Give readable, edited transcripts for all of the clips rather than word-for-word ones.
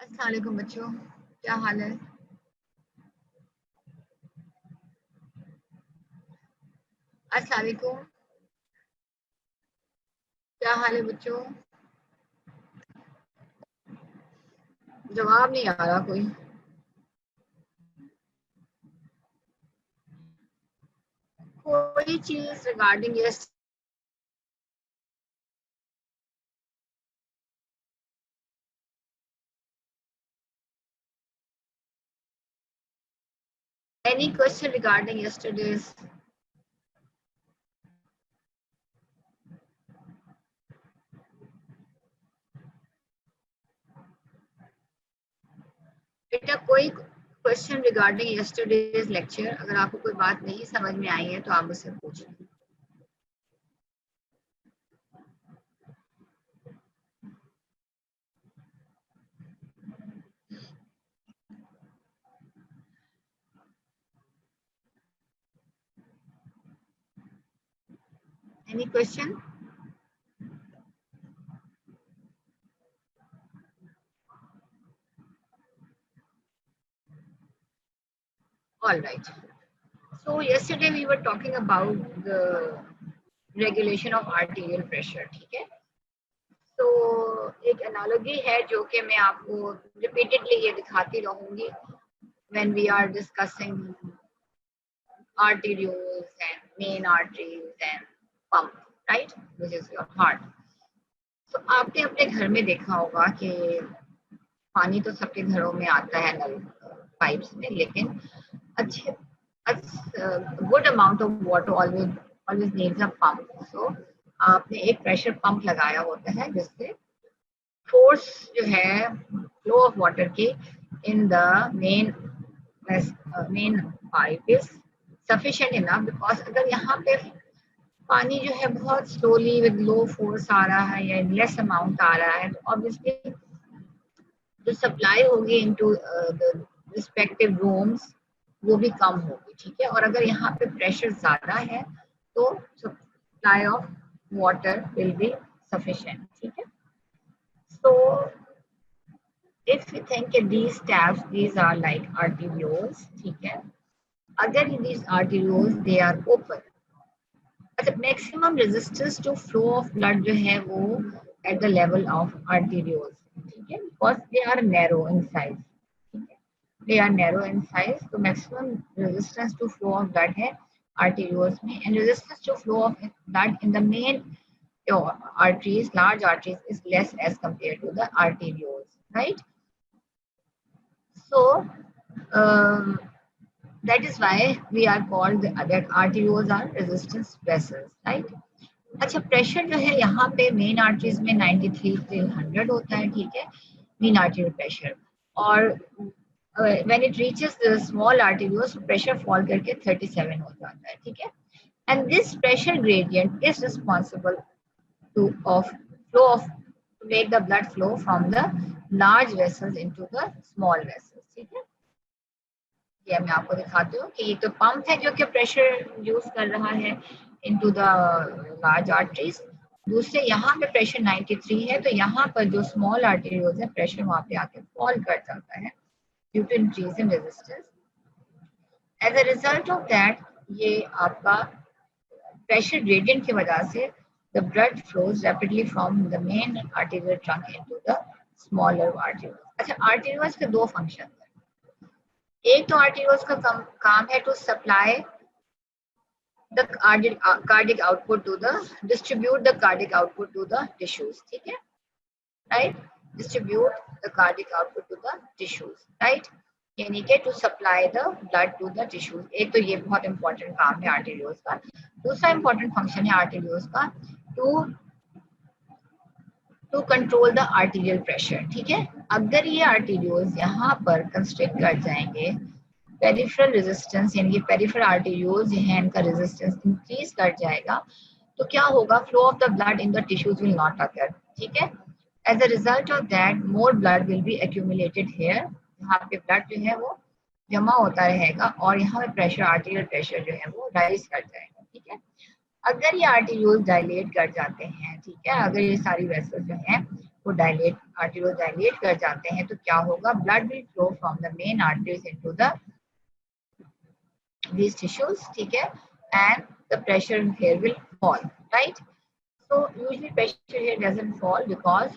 अस्सलाम वालेकुम बच्चों, क्या हाल है? अस्सलाम वालेकुम, क्या हाल है बच्चों? जवाब नहीं आ रहा कोई। कोई चीज regarding yes any question regarding yesterday's? बेटा कोई क्वेश्चन रिगार्डिंग यस्टरडेज लेक्चर? अगर आपको कोई बात नहीं समझ में आई है तो आप मुझसे पूछ लें। Any question? All right, so yesterday we were talking about the regulation of arterial pressure, ठीक है? तो एक एनालॉजी है जो कि मैं आपको रिपीटेडली ये दिखाती रहूंगी when we are discussing arterioles and main arteries and pump, right, which is your heart. तो आपने अपने घर में देखा होगा कि पानी तो सबके घरों में आता है नल पाइप्स में, लेकिन अच्छे good amount of water always needs a pump. So आपने एक प्रेशर पंप लगाया होता है जिससे फोर्स जो है फ्लो ऑफ वाटर की in the main pipe is sufficient enough, because अगर यहाँ पे पानी जो है बहुत स्लोली विद लो फोर्स आ रहा है या लेस अमाउंट आ रहा है तो ऑब्वियसली जो सप्लाई होगी इनटू द रिस्पेक्टिव रूम्स वो भी कम होगी, ठीक है? और अगर यहाँ पे प्रेशर ज्यादा है तो supply of water will be sufficient, ठीक है? सो if we think that these tabs, these are like arterioles, ठीक है? अगर these arterioles they are open, अच्छा maximum resistance to flow of blood जो है वो at the level of arterioles, ठीक है? Because they are narrow in size, ठीक है? They are narrow in size, तो maximum resistance to flow of blood है arterioles में, and resistance to flow of blood in the main arteries, large arteries is less as compared to the arterioles, right? So that is why we are called that arterioles are resistance vessels, right? अच्छा pressure जो है यहाँ पे main arteries में 93 से 100 होता है, ठीक है? मेन आर्टरी प्रेशर, और when it reaches the small arteries pressure fall करके 37 हो जाता है, ठीक है? And this pressure gradient is responsible to of flow of to make the blood flow from the large vessels into the small vessels, ठीक है? ये मैं आपको दिखाती हूँ कि ये तो पंप है जो कि प्रेशर यूज कर रहा है इनटू द लार्ज आर्टरीज। दूसरे यहाँ पे प्रेशर 93 है तो यहाँ पर जो स्मॉल आर्टरीज है प्रेशर वहां पे आके फॉल कर जाता है due to increase in resistance. As a result of that ये आपका प्रेशर ग्रेडियंट की वजह से the blood flows rapidly from the main arterial trunk into the smaller arterioles. अच्छा arterioles के दो फंक्शन है, एक तो arterioles का काम है to supply the cardiac output to the distribute the cardiac output to the tissues, ठीक है? Right, distribute the cardiac output to the tissues, right? यानी कि to supply the blood to the tissues. एक तो ये बहुत इंपॉर्टेंट काम है आर्टेरियोल्स का। दूसरा इंपॉर्टेंट फंक्शन है आर्टेरियोल्स का to control the arterial pressure, ठीक है? अगर ये आर्टेरियोल्स यहाँ पर कंस्ट्रिक्ट कर जाएंगे, पेरिफेरल रेजिस्टेंस यानी कि पेरिफेरल आर्टेरियोल्स जो है इनका रेजिस्टेंस इंक्रीज कर जाएगा तो क्या होगा? Flow of the blood in the tissues will not occur, ठीक है? As a result of that more blood will be accumulated here, यहाँ पे ब्लड जो है वो जमा होता रहेगा और यहाँ पे प्रेशर आर्टीरियल प्रेशर जो है वो राइज कर जाएगा, ठीक है? अगर ये आर्टेरियोल्स डायलेट कर जाते हैं, ठीक है, अगर ये सारी वेसल्स जो हैं वो डायलेट आर्टरीज डायलेट कर जाते हैं तो क्या होगा, blood will flow from the main arteries into the these tissues, ठीक है, and the pressure here will fall, right? So usually pressure here doesn't fall because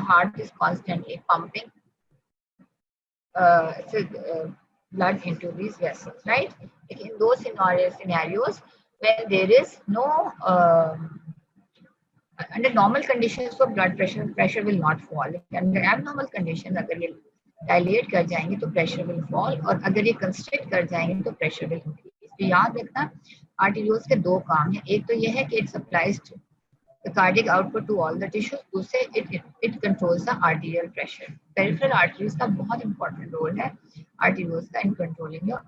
heart is constantly pumping blood into these vessels, right? In those scenarios where there is no under normal conditions for blood pressure will not fall. Under abnormal conditions अगर ये dilate कर जाएंगे तो pressure will fall, और अगर ये constrict कर जाएंगे तो प्रेशर विल इंक्रीज। तो याद रखना आर्टेरियोल्स के दो काम हैं, एक तो ये है कि it supplies the cardiac output to all the tissues, दूसरे it controls the arterial pressure. Peripheral arteries का बहुत important role है arterioles का in controlling your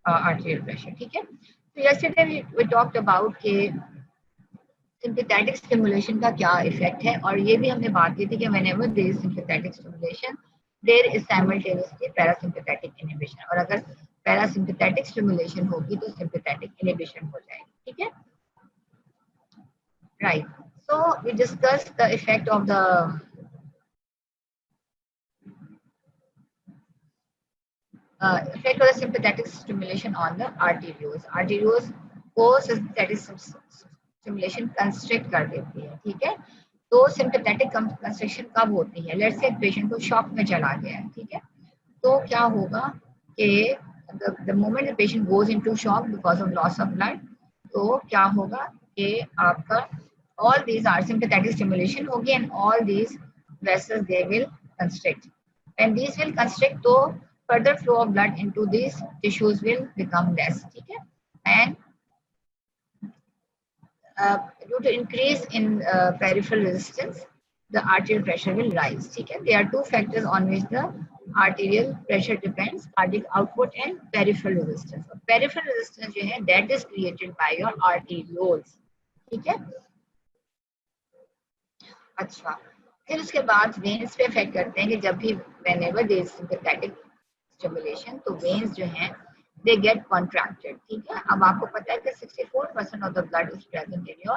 arterial pressure, ठीक है। So yesterday we talked about के सिंपैथेटिक स्टिमुलेशन का क्या इफेक्ट है, और ये भी हमने बात की थी कि whenever there is sympathetic stimulation there is simultaneously parasympathetic inhibition, और अगर parasympathetic stimulation होगी तो sympathetic inhibition हो जाएगी, ठीक है, right? So we discussed the effect of the sympathetic stimulation on the arterioles. Arterioles को sympathetic स्टिमुलेशन कंस्ट्रिक्ट कर देती है, ठीक है। तो सिंपैथेटिक कंस्ट्रिक्शन कब होती है, लेट्स से पेशेंट को शॉक में चला गया है, ठीक है, तो क्या होगा कि the moment the patient goes into shock because of loss of blood, तो क्या होगा कि आपका all these are sympathetic stimulation होगी and all these vessels they will constrict, and these will constrict तो further flow of blood into these tissues will become less, ठीक है, and due to increase in peripheral resistance, the arterial pressure will rise. ठीक है, there are two factors on which the arterial pressure depends: cardiac output and peripheral resistance. Peripheral resistance जो है that is created by your arterioles, ठीक है। अच्छा, फिर उसके बाद वेन्स पे इफेक्ट करते हैं कि जब भी whenever there is sympathetic stimulation तो वेन्स जो हैं they get contracted, ठीक है। अब आपको पता है कि 64% of the blood is present in your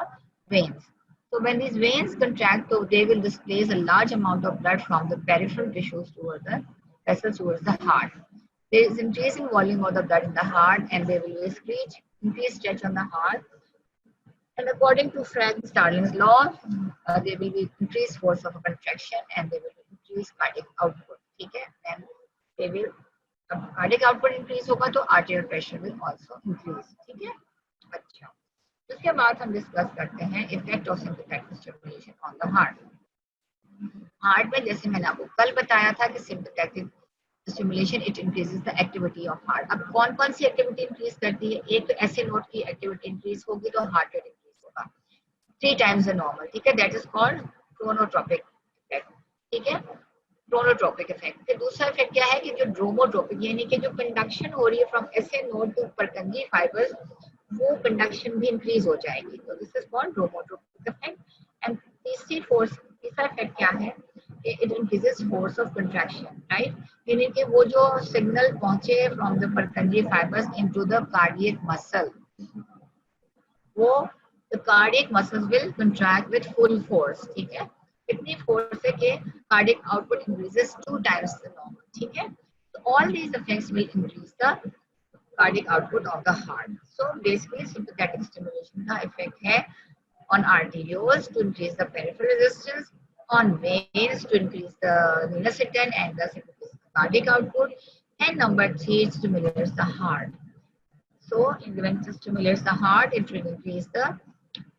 veins. So when these veins contract, so they will displace a large amount of blood from the peripheral tissues towards the vessels towards the heart. There is increasing volume of the blood in the heart, and there will be increased stretch on the heart. And according to Frank Starling's law, there will be increased force of contraction, and there will be increased cardiac output, ठीक है, and they will cardiac output increase होगा तो arterial pressure will also increase, ठीक है। अच्छा, उसके बाद हम डिस्कस करते हैं effect of sympathetic stimulation on the heart. Heart में जैसे मैंने आपको कल बताया था कि sympathetic stimulation it increases the activity of heart. अब कौन कौन सी एक्टिविटी इंक्रीज करती है, एक तो ऐसे नोट की एक्टिविटी इंक्रीज होगी तो हार्ट रेट इंक्रीज होगा 3 times द नॉर्मल, ठीक है, that is called chronotropic effect, ठीक है, क्रोनोट्रोपिक इफेक्ट। फिर दूसरा इफेक्ट क्या है कि जो ड्रोमोट्रोपिक यानी कि जो कंडक्शन हो रही है from SA node to Purkinje fibres, वो कंडक्शन भी इंक्रीज हो जाएगी, तो this is called dromotropic effect. And तीसरा इफेक्ट क्या है, it increases force of contraction, right, यानी कि वो जो सिग्नल पहुंचे from the Purkinje fibres into the cardiac muscle, वो the cardiac muscles will contract with full force, ठीक है, इतनी फोर्स है कि cardiac output increases 2 times the normal, ठीक है। So all these effects will increase the cardiac output of the heart. So basically sympathetic stimulation का effect है on arterioles to increase the peripheral resistance, on veins to increase the venous return and thus increase the cardiac output, and number 3 it stimulates the heart. So when it stimulates the heart, it will increase the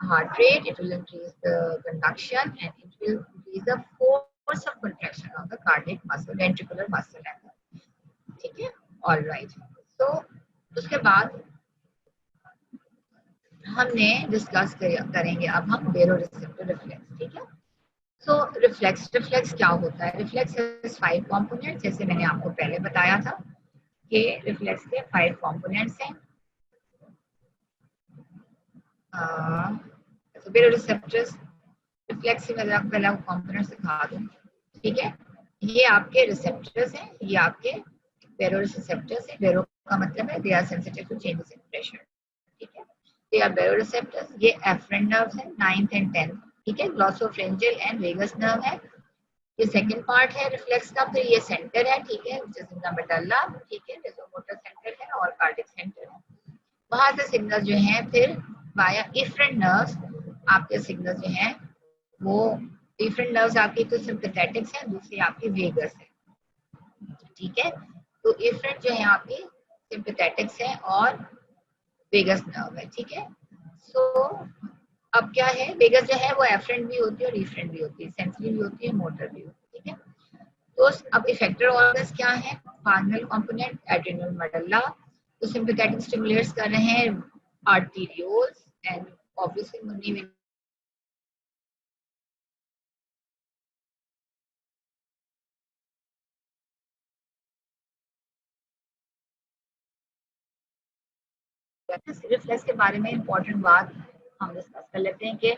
heart rate, it will increase the conduction, and it will increase the force of contraction of the cardiac muscle, ventricular muscle, ठीक है, all right. So उसके बाद हमने discuss करेंगे अब हम बेरोरिसेप्टर reflex, ठीक है। सो रिफ्लेक्स क्या होता है, रिफ्लेक्स हैज 5 कंपोनेंट्स, जैसे मैंने आपको पहले बताया था कि रिफ्लेक्स के 5 कंपोनेंट्स हैं। बेरोरिसेप्टर्स रिफ्लेक्स से मैं पहला कंपोनेंट दिखा दूं, ठीक है, ये आपके रिसेप्टर्स हैं, ये आपके बेरोरिसेप्टर्स हैं। बेरो का मतलब है they are sensitive to changes in pressure, ठीक है, दे आर बेरोरिसेप्टर्स। ये एफरेंट नर्व्स हैं 9th and 10th, ठीक है, ग्लॉसोफ्रेंजियल एंड वेगस नर्व है, ये सेकंड पार्ट है रिफ्लेक्स का। फिर ये सेंटर है, ठीक है, जिसका मेडल्ला, ठीक है, वेसोमोटर सेंटर है और कार्डिक सेंटर है। वहां से सिग्नल जो है फिर वाया इफरेंट नर्व्स, आपके सिग्नल जो है वो डिफरेंट नर्व्स आपकी तो सिंपैथेटिक्स है, दूसरी आपकी वेगस है, ठीक है। तो इफरेंट जो है आपकी सिंपैथेटिक्स है और वेगस नर्व है, ठीक है। सो अब क्या है, वेगस जो है वो एफरेंट भी होती है और इफरेंट भी होती है, सेंसरी भी होती है, मोटर भी होती है, ठीक है। तो अब इफेक्टर ऑर्गन्स क्या है, फार्नल कंपोनेंट एड्रेनल मेडुला, तो सिंपैथेटिक स्टिमुलेट्स कर रहे हैं arterioles and obviously Munni reflex के बारे में इंपॉर्टेंट बात हम डिस्कस कर लेते हैं कि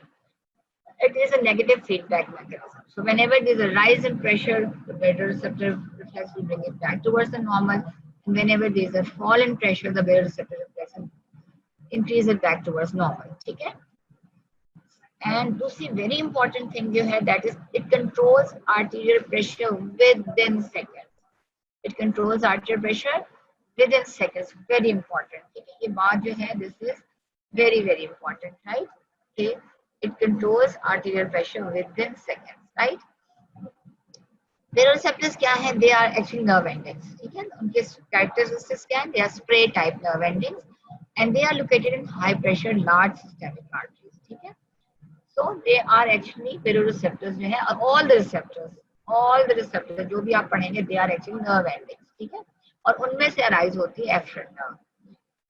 it is a negative feedback mechanism. So whenever there is a rise in pressure, the baroreceptor reflex will bring it back towards the normal. And whenever there is a fall in pressure, the baroreceptor reflex will increase it back towards normal. ठीक है? And दूसरी very important thing जो है that is it controls arterial pressure within seconds. It controls arterial pressure within seconds. Very important. ठीक है? ये बात जो है this is very very important, right? Okay. It controls arterial pressure within seconds, right? Baroreceptors क्या है? They are actually nerve endings, ठीक है? उनके characteristics क्या है? They are spray type nerve endings, and they are located in high pressure large systemic arteries, ठीक है? So they are actually baroreceptors जो है, all the receptors जो भी आप पढ़ेंगे, they are actually nerve endings, ठीक है? और उनमें से arise होती है efferent nerve.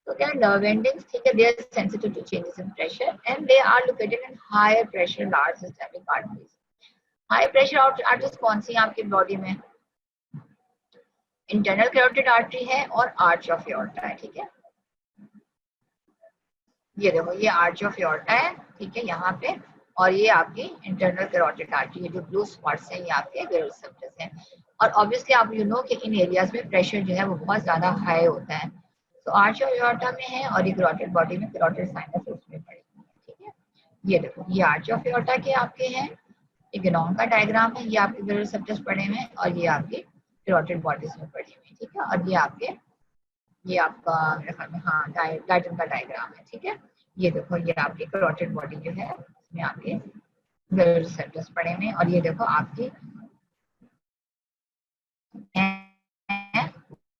So they are nerve endings, ठीक है? They are sensitive to changes in pressure, and they are located in higher pressure large systemic arteries. High pressure arteries कौन सी है आपकी बॉडी में? इंटरनल कैरोटिड आर्टरी है और arch of aorta है, ठीक है। ये देखो ये आर्च ऑफ एओर्टा है, ठीक है, यहाँ पे, और ये आपकी इंटरनल कैरोटिड आर्टरी है, जो ब्लू स्पॉट्स हैं ये आपके बेरोसेप्टर्स हैं। और ऑब्वियसली आप यू नो कि इन एरियाज में प्रेशर जो है वो बहुत ज्यादा हाई होता है। तो आर्च ऑफ एओर्टा में है और ये कैरोटिड बॉडी में कैरोटिड साइनस उसमें पड़ी हुई है, ठीक है। ये देखो ये आर्च ऑफ एओर्टा के आपके हैं, एक ग्नोन का डायग्राम है, ये आपके बेरोसेप्टर्स पड़े हुए हैं और ये आपके कैरोटिड बॉडीज में पड़ी हुई है, ठीक है। और ये आपके, ये आपका मेरे ख्याल में हाँ डायग्राम का डायग्राम है, ठीक है। ये देखो ये आपकी कैरोटिड बॉडी जो है इसमें आपके बेरोसेप्टर्स पड़े हुए हैं और ये देखो आपकी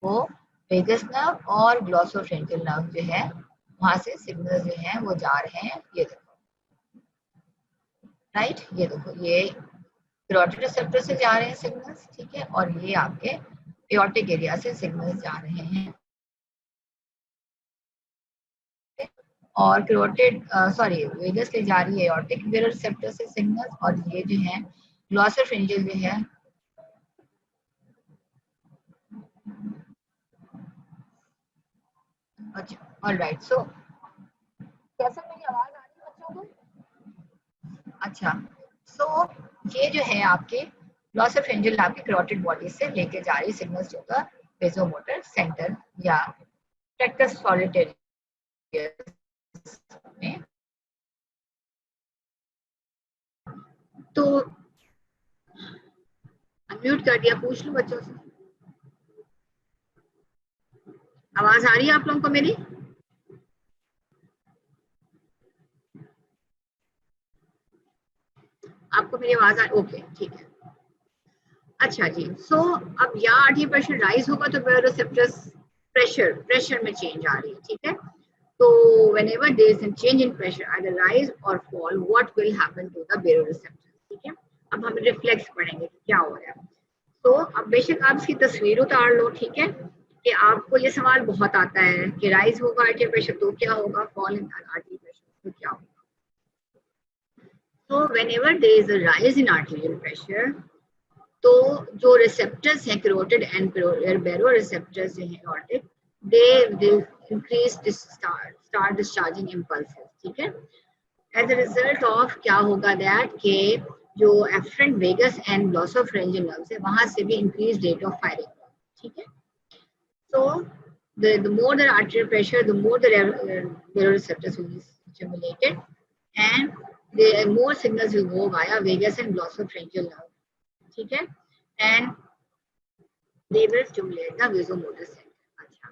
वो वेगस नर्व और ग्लॉसोफ्रेंजियल नर्व जो है वहां से सिग्नल जो है वो जा रहे हैं, ये देखो, राइट। ये देखो ये कैरोटिड रिसेप्टर से जा रहे हैं सिग्नल्स, ठीक है, और ये आपके एओर्टिक एरिया से सिग्नल्स जा रहे हैं, और कैरोटिड सॉरी वेगस ले जा रही है एओर्टिक रिसेप्टर से सिग्नल्स, और ये जो है ग्लॉसोफ्रेंजियल जो है अच्छा, ऑलराइट। सो कैसा मेरी आवाज आ रही है बच्चों को? अच्छा, सो ये जो है आपके ग्लॉसोफ्रेंजियल आपके कैरोटिड बॉडी से लेके जा रही सिग्नल्स जो का वेसोमोटर सेंटर या ट्रैक्टस सॉलिटेरियस में। तो अनम्यूट कर दिया, पूछ लो बच्चों से, आवाज आ रही है आप लोगों को मेरी? आपको मेरी आवाज ओके, ठीक है। अच्छा जी, सो अब यहाँ आर्टरी प्रेशर राइज होगा तो बेरोसेप्टर्स प्रेशर में चेंज आ रही है, ठीक है। तो whenever there is a change in pressure either rise or fall, what will happen to the baroreceptors, ठीक है। अब हम रिफ्लेक्स पढ़ेंगे कि क्या हो रहा है। तो अब बेशक आप इसकी तस्वीर उतार लो, ठीक है, कि आपको ये सवाल बहुत आता है कि राइज होगा आर्टरी प्रेशर तो क्या होगा, फॉल इन आर्टरी प्रेशर तो क्या होगा। तो whenever there is a rise in arterial pressure, तो जो रिसेप्टर्स हैं कैरोटिड एंड बैरोरेसेप्टर्स जो हैं aortic, they will increase start discharging impulses, ठीक है। एज अ रिजल्ट ऑफ क्या होगा दैट के जो एफरेंट वेगस एंड ग्लॉसोफ्रेंजियल नर्व्स है वहां से भी इंक्रीज रेट ऑफ फायरिंग, ठीक है। So the more the arterial pressure, the more the baroreceptors will be stimulated, and more signals will go via vagus and glossopharyngeal nerve, ठीक है, and they will stimulate the vasomotor center. अच्छा,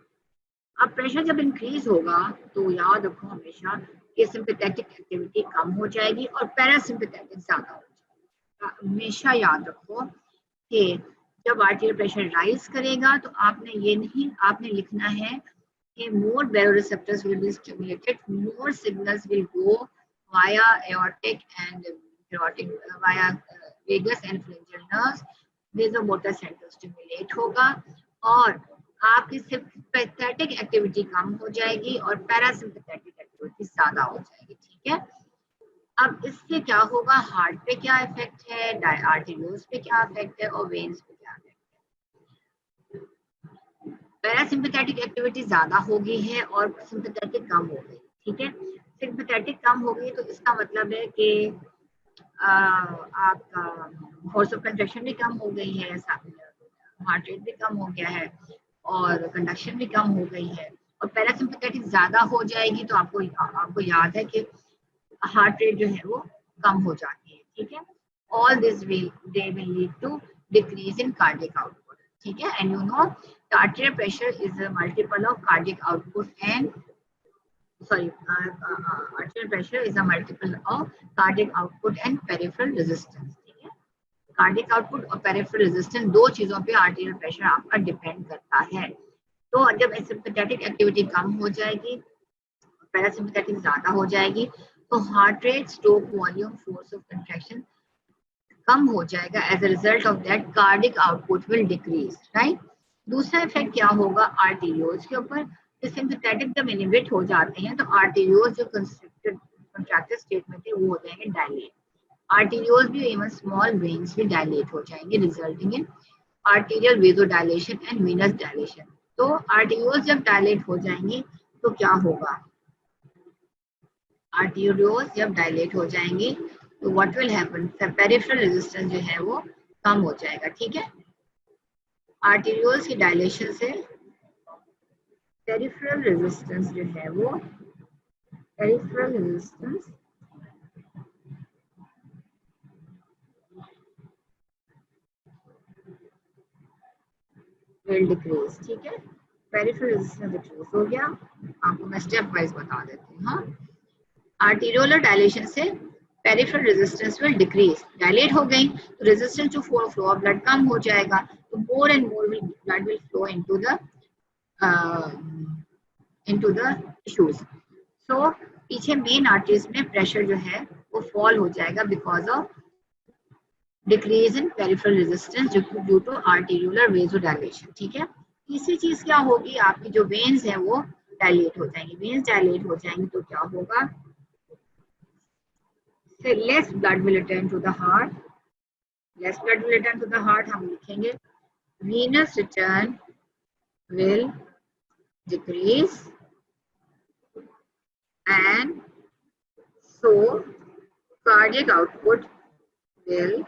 अब pressure जब increase होगा तो याद रखो हमेशा कि सिंपैथेटिक एक्टिविटी कम हो जाएगी और पैरासिम्पैथेटिक ज्यादा हो जाएगी। हमेशा याद रखो कि जब आर्टेरियल प्रेशर राइज करेगा तो आपने लिखना है कि more baroreceptors will be stimulated, more signals will go via aortic and carotid, via vagus and pharyngeal nerves, vasomotor center stimulate होगा और आपकी सिंपैथेटिक एक्टिविटी कम हो जाएगी और पैरासिम्पैथेटिक एक्टिविटी ज्यादा हो जाएगी, ठीक है। अब इससे क्या होगा, हार्ट पे क्या इफेक्ट है, आर्टेरियोल्स पे क्या इफेक्ट है और वेन्स पे क्या इफेक्ट है। पैरासिम्पैथेटिक एक्टिविटी ज्यादा हो गई है और सिंपैथेटिक कम हो गई, ठीक है। सिंपैथेटिक कम हो गई तो इसका मतलब है कि आपका फोर्स ऑफ कंट्रैक्शन भी कम हो गई है, हार्ट रेट भी कम हो गया है और कंडक्शन भी कम हो गई है। और पैरासिम्पैथेटिक ज्यादा हो जाएगी तो आपको याद है कि हार्ट रेट जो है वो कम हो जाती है, ठीक है। All this they will lead to decrease in cardiac output, ठीक है। And you know arterial pressure is a multiple of cardiac output and arterial pressure is a multiple of cardiac output and peripheral resistance, ठीक है। Cardiac output और peripheral resistance दो चीजों पे arterial pressure आपका depend करता है। तो जब सिंपैथेटिक एक्टिविटी कम हो जाएगी, पैरासिम्पैथेटिक ज्यादा हो जाएगी तो heart rate, stroke volume, force of contraction कम हो जाएगा। As a result of that cardiac output will decrease, right. दूसरा इफेक्ट क्या होगा आर्टेरियोल्स के ऊपर, सिंपैथेटिक जब इनहिबिट हो जाते हैं तो आर्टेरियोल्स जो कंट्रैक्टेड स्टेट में थे वो हो जाएंगे डायलेट। आर्टेरियोल्स भी इवन स्मॉल वेन्स भी डायलेट हो जाएंगे, resulting in arterial vasodilation and venous dilation. तो आर्टेरियोल्स जब डायलेट हो जाएंगी तो क्या होगा, आर्टेरियोल्स जब डायलेट हो जाएंगी तो what will happen, peripheral resistance जो है वो कम हो जाएगा, ठीक है। आर्टेरियोल्स की डायलेशन से पेरिफेरल रेजिस्टेंस जो है वो पेरिफेरल रेजिस्टेंस विल डिक्रीज, ठीक है। पेरिफेरल रेजिस्टेंस डिक्रीज हो गया, आपको मैं स्टेप वाइज बता देती हूँ। हाँ, आर्टेरियोलर डायलेशन से peripheral resistance will decrease, dilate हो गई तो resistance to flow of blood कम हो जाएगा, तो more and more blood will flow into the tissues. So पीछे मेन आर्टरीज में प्रेशर जो है वो फॉल हो जाएगा because of decrease in peripheral resistance due to arteriolar vasodilation, ठीक है। तीसरी चीज क्या होगी, आपकी जो वेन्स है वो डायलेट हो जाएंगी। वेन्स डायलेट हो जाएंगी तो क्या होगा, less blood will return to the heart, less blood will return to the heart, हम लिखेंगे venous return will decrease and so cardiac output will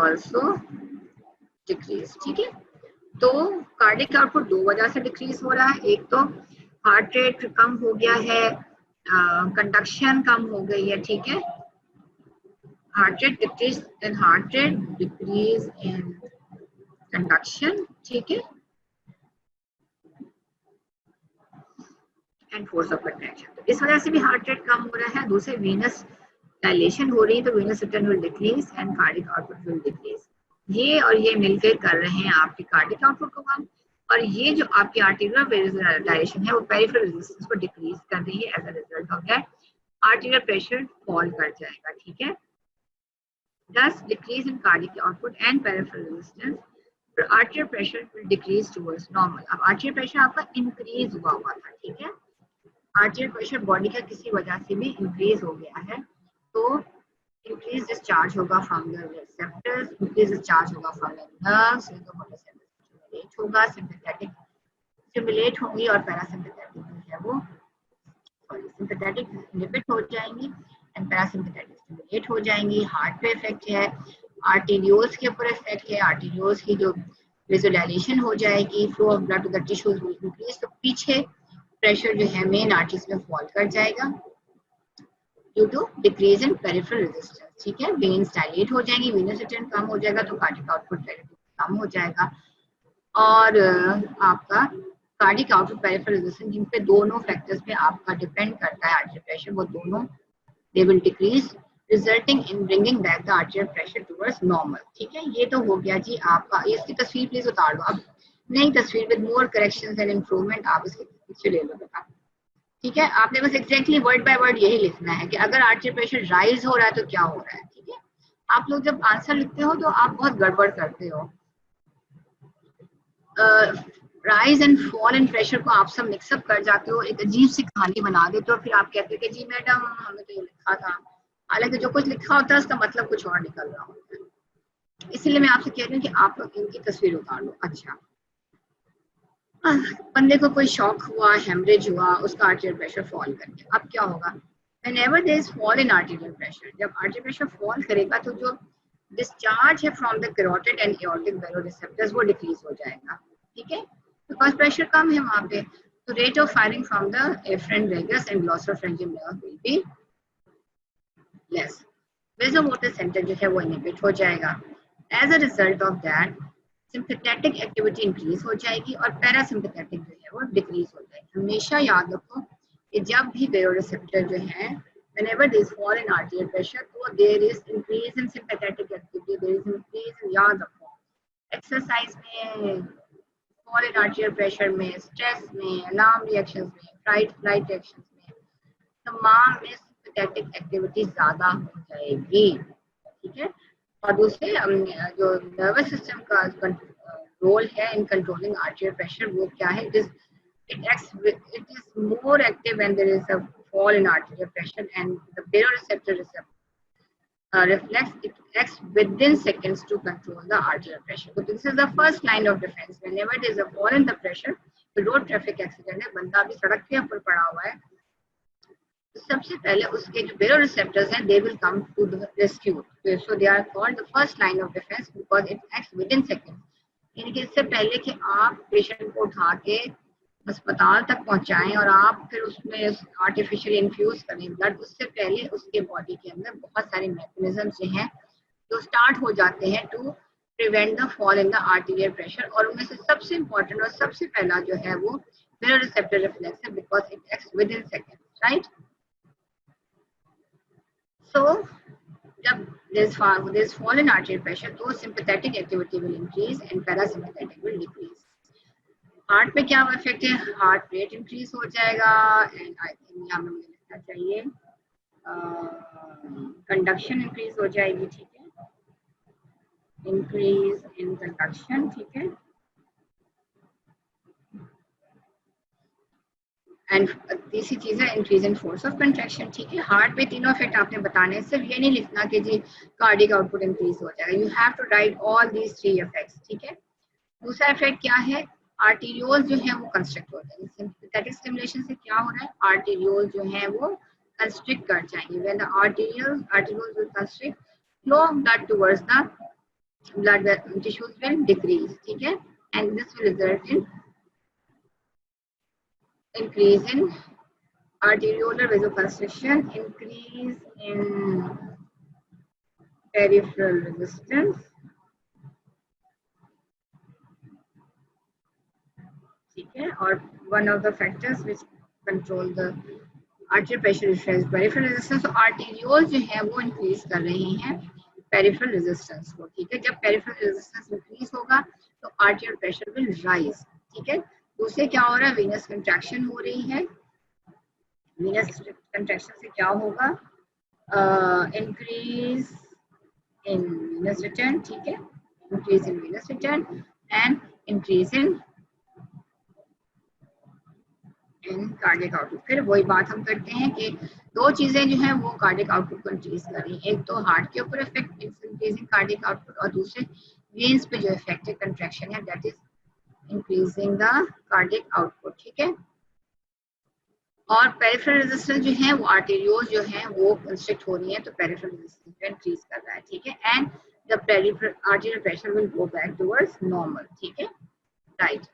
also decrease, ठीक है। तो कार्डियक आउटपुट दो वजह से डिक्रीज हो रहा है, एक तो हार्ट रेट कम हो गया है, कंडक्शन कम हो गई है, ठीक है। heart rate decrease in heart rate, decrease in conduction, ठीक है, and force of contraction। तो इस वजह से भी हार्ट रेट कम हो रहा है। दूसरे वीनस डायलेशन हो रही है तो venous return will decrease and cardiac output will decrease. ये और ये मिलकर कर रहे हैं आपके कार्डियक आउटपुट को कम, और ये जो आपकी आर्टेरियल डायलेशन है वो पेरिफेरल रेजिस्टेंस को डिक्रीज कर रही है। As a result of that arterial pressure fall कर जाएगा, ठीक है। Thus, decrease in cardiac output and peripheral resistance, arterial pressure will decrease towards normal। अब arterial pressure आपका increase हुआ था, ठीक है। arterial pressure बॉडी का किसी वजह से भी increase हो गया है तो increase discharge होगा from the receptors, increase discharge होगा from the nerves, stimulate होगा, sympathetic stimulate होंगी और parasympathetic जो है वो सिंपैथेटिक इनहिबिट हो जाएंगी एंड पैरासिम्पैथेटिक स्टिमुलेट हो जाएंगी। हार्ट पे इफेक्ट है, आर्टेरियोल्स के ऊपर इफेक्ट है, आर्टेरियोल्स की जो वेसोडाइलेशन हो जाएगी, flow of blood to the tissues will increase, तो पीछे प्रेशर जो है मेन आर्टरीज में फॉल कर जाएगा। Due to decrease in peripheral resistance, ठीक है। वेन्स डायलेट हो जाएंगी, वेनस रिटर्न कम हो जाएगा तो कार्डिक आउटपुट कम हो जाएगा। और आपका कार्डिक आउटपुट पेरिफेरल रेजिस्टेंस, जिन पे दोनों फैक्टर्स पे आपका डिपेंड करता है आर्टरी प्रेशर, वो दोनों they will decrease resulting in bringing back the arterial pressure towards normal, ठीक है। ये तो हो गया जी आपका। इसकी तस्वीर प्लीज उतार दो अब, नई तस्वीर with more corrections and improvement आप इसके पीछे ले लो बेटा, ठीक है। आपने बस एग्जैक्टली वर्ड बाय वर्ड यही लिखना है कि अगर आर्टरियल प्रेशर राइज हो रहा है तो क्या हो रहा है, ठीक है। आप लोग जब आंसर लिखते हो तो आप बहुत गड़बड़ करते हो, rise and fall in pressure को आप सब मिक्सअप कर जाते हो, एक अजीब सी कहानी बना देते हो, फिर आप कहते हो कि जी मैडम हमने तो ये लिखा था, हालांकि जो कुछ लिखा होता है उसका मतलब कुछ और निकल रहा होता है। इसीलिए मैं आपसे कह रही हूँ कि आप लोग इनकी तस्वीर उतार लो। अच्छा, बंदे को कोई शॉक हुआ, हेमरेज हुआ, उसका आर्टरियल प्रेशर फॉल कर गया, अब क्या होगा? Whenever there is fall in arterial pressure, जब आर्टरियल प्रेशर फॉल करेगा तो जो डिस्चार्ज है from the carotid and aortic baroreceptors वो डिक्रीज हो जाएगा, ठीक है, बिकॉज प्रेशर कम है वहां पे। तो rate of firing from the afferent vagus and glossopharyngeal nerve will be less, vasomotor centre जो है वो इनहिबिट हो जाएगा। As a result of that sympathetic activity increase हो जाएगी और पैरासिम्पैथेटिक जो है वो डिक्रीज हो जाएगी। हमेशा याद रखो कि जब भी वेलोरिसेप्टर जो है whenever there is fall in arterial pressure तो there is increase in sympathetic activity, there is increase in, याद रखो, एक्सरसाइज में, fall in arterial pressure में, स्ट्रेस में, अलार्म रिएक्शंस में, फ्लाइट रिएक्शंस में, तमाम में सिंपैथेटिक एक्टिविटी ज्यादा हो जाएगी, ठीक है। और दूसरे जो नर्वस सिस्टम का रोल है इन कंट्रोलिंग आर्टरियल प्रेशर वो क्या है? it is more active when there is a fall in arterial pressure and the baroreceptor reflex, it acts within seconds to control the arterial pressure. So this is the first line of defense. Whenever there is a fall in the pressure, the road traffic accident है, बंदा भी सड़क के ऊपर पड़ा हुआ है, सबसे पहले उसके जो baroreceptors हैं they will come to the rescue. So they are called the first line of defense because it acts within seconds. यानी कि इससे पहले कि आप पेशेंट को उठा के अस्पताल तक पहुंचाएं और आप फिर उसमें आर्टिफिशियल इन्फ्यूज करें ब्लड, उससे पहले उसके बॉडी के अंदर बहुत सारे मैकेनिज्म जो हैं जो स्टार्ट हो जाते हैं to prevent the fall in the arterial pressure. और उनमें से सबसे इम्पोर्टेंट और सबसे पहला जो है वो baroreceptor reflex है because it acts with in second, right. So जब there's fall in arterial pressure तो sympathetic activity will increase and parasympathetic will decrease. Heart पे क्या इफेक्ट है? हार्ट रेट इंक्रीज हो जाएगा एंड आई थिंक यहाँ मुझे लिखना चाहिए कंडक्शन इंक्रीज हो जाएगी, ठीक है, इंक्रीज इन कंडक्शन, ठीक है, एंड तीसरी चीज है increase in force of contraction, ठीक है। हार्ट पे तीनों इफेक्ट आपने बताने, सिर्फ ये नहीं लिखना कि जी कार्डिक आउटपुट इंक्रीज हो जाएगा, you have to write all these three effects, ठीक है। दूसरा इफेक्ट क्या है? आर्टीरियोल जो है वो कंस्ट्रिक्ट हो जाएंगे। सिंपैथेटिक स्टिमुलेशन से क्या हो रहा है? आर्टीरियोल जो है वो कंस्ट्रिक्ट कर जाएंगे। When the arterioles will constrict, flow of blood towards the blood tissues will decrease, ठीक है, and this will result in increase in arteriolar vasoconstriction, increase in peripheral resistance, ठीक है, और one of the factors which control the arterial pressure is peripheral resistance। तो arterioles जो है वो increase कर रहे हैं peripheral resistance को, ठीक है। जब peripheral resistance इंक्रीज होगा तो arterial pressure will rise, ठीक है। दूसरे क्या हो रहा है? venous contraction हो रही है, venous contraction से क्या होगा? इंक्रीज इन venous return, ठीक है, increase in venous return and increase in cardiac output. फिर वही बात हम करते हैं कि दो चीजें जो है वो कार्डिक आउटपुट को इंक्रीज कर रही हैं, एक तो हार्ट के ऊपर इफेक्ट इंक्रीजिंग कार्डिक आउटपुट और दूसरे वेन्स पे जो इफेक्ट है कंट्रैक्शन है that is increasing the cardiac output, ठीक है। और पेरिफेरल रेजिस्टेंस जो है वो आर्टेरियोल जो है वो कंस्ट्रिक्ट हो रही है तो पेरिफेरल रेजिस्टेंस को इंक्रीज कर रहा है, ठीक है, and the arterial pressure will go back towards normal, ठीक है, राइट।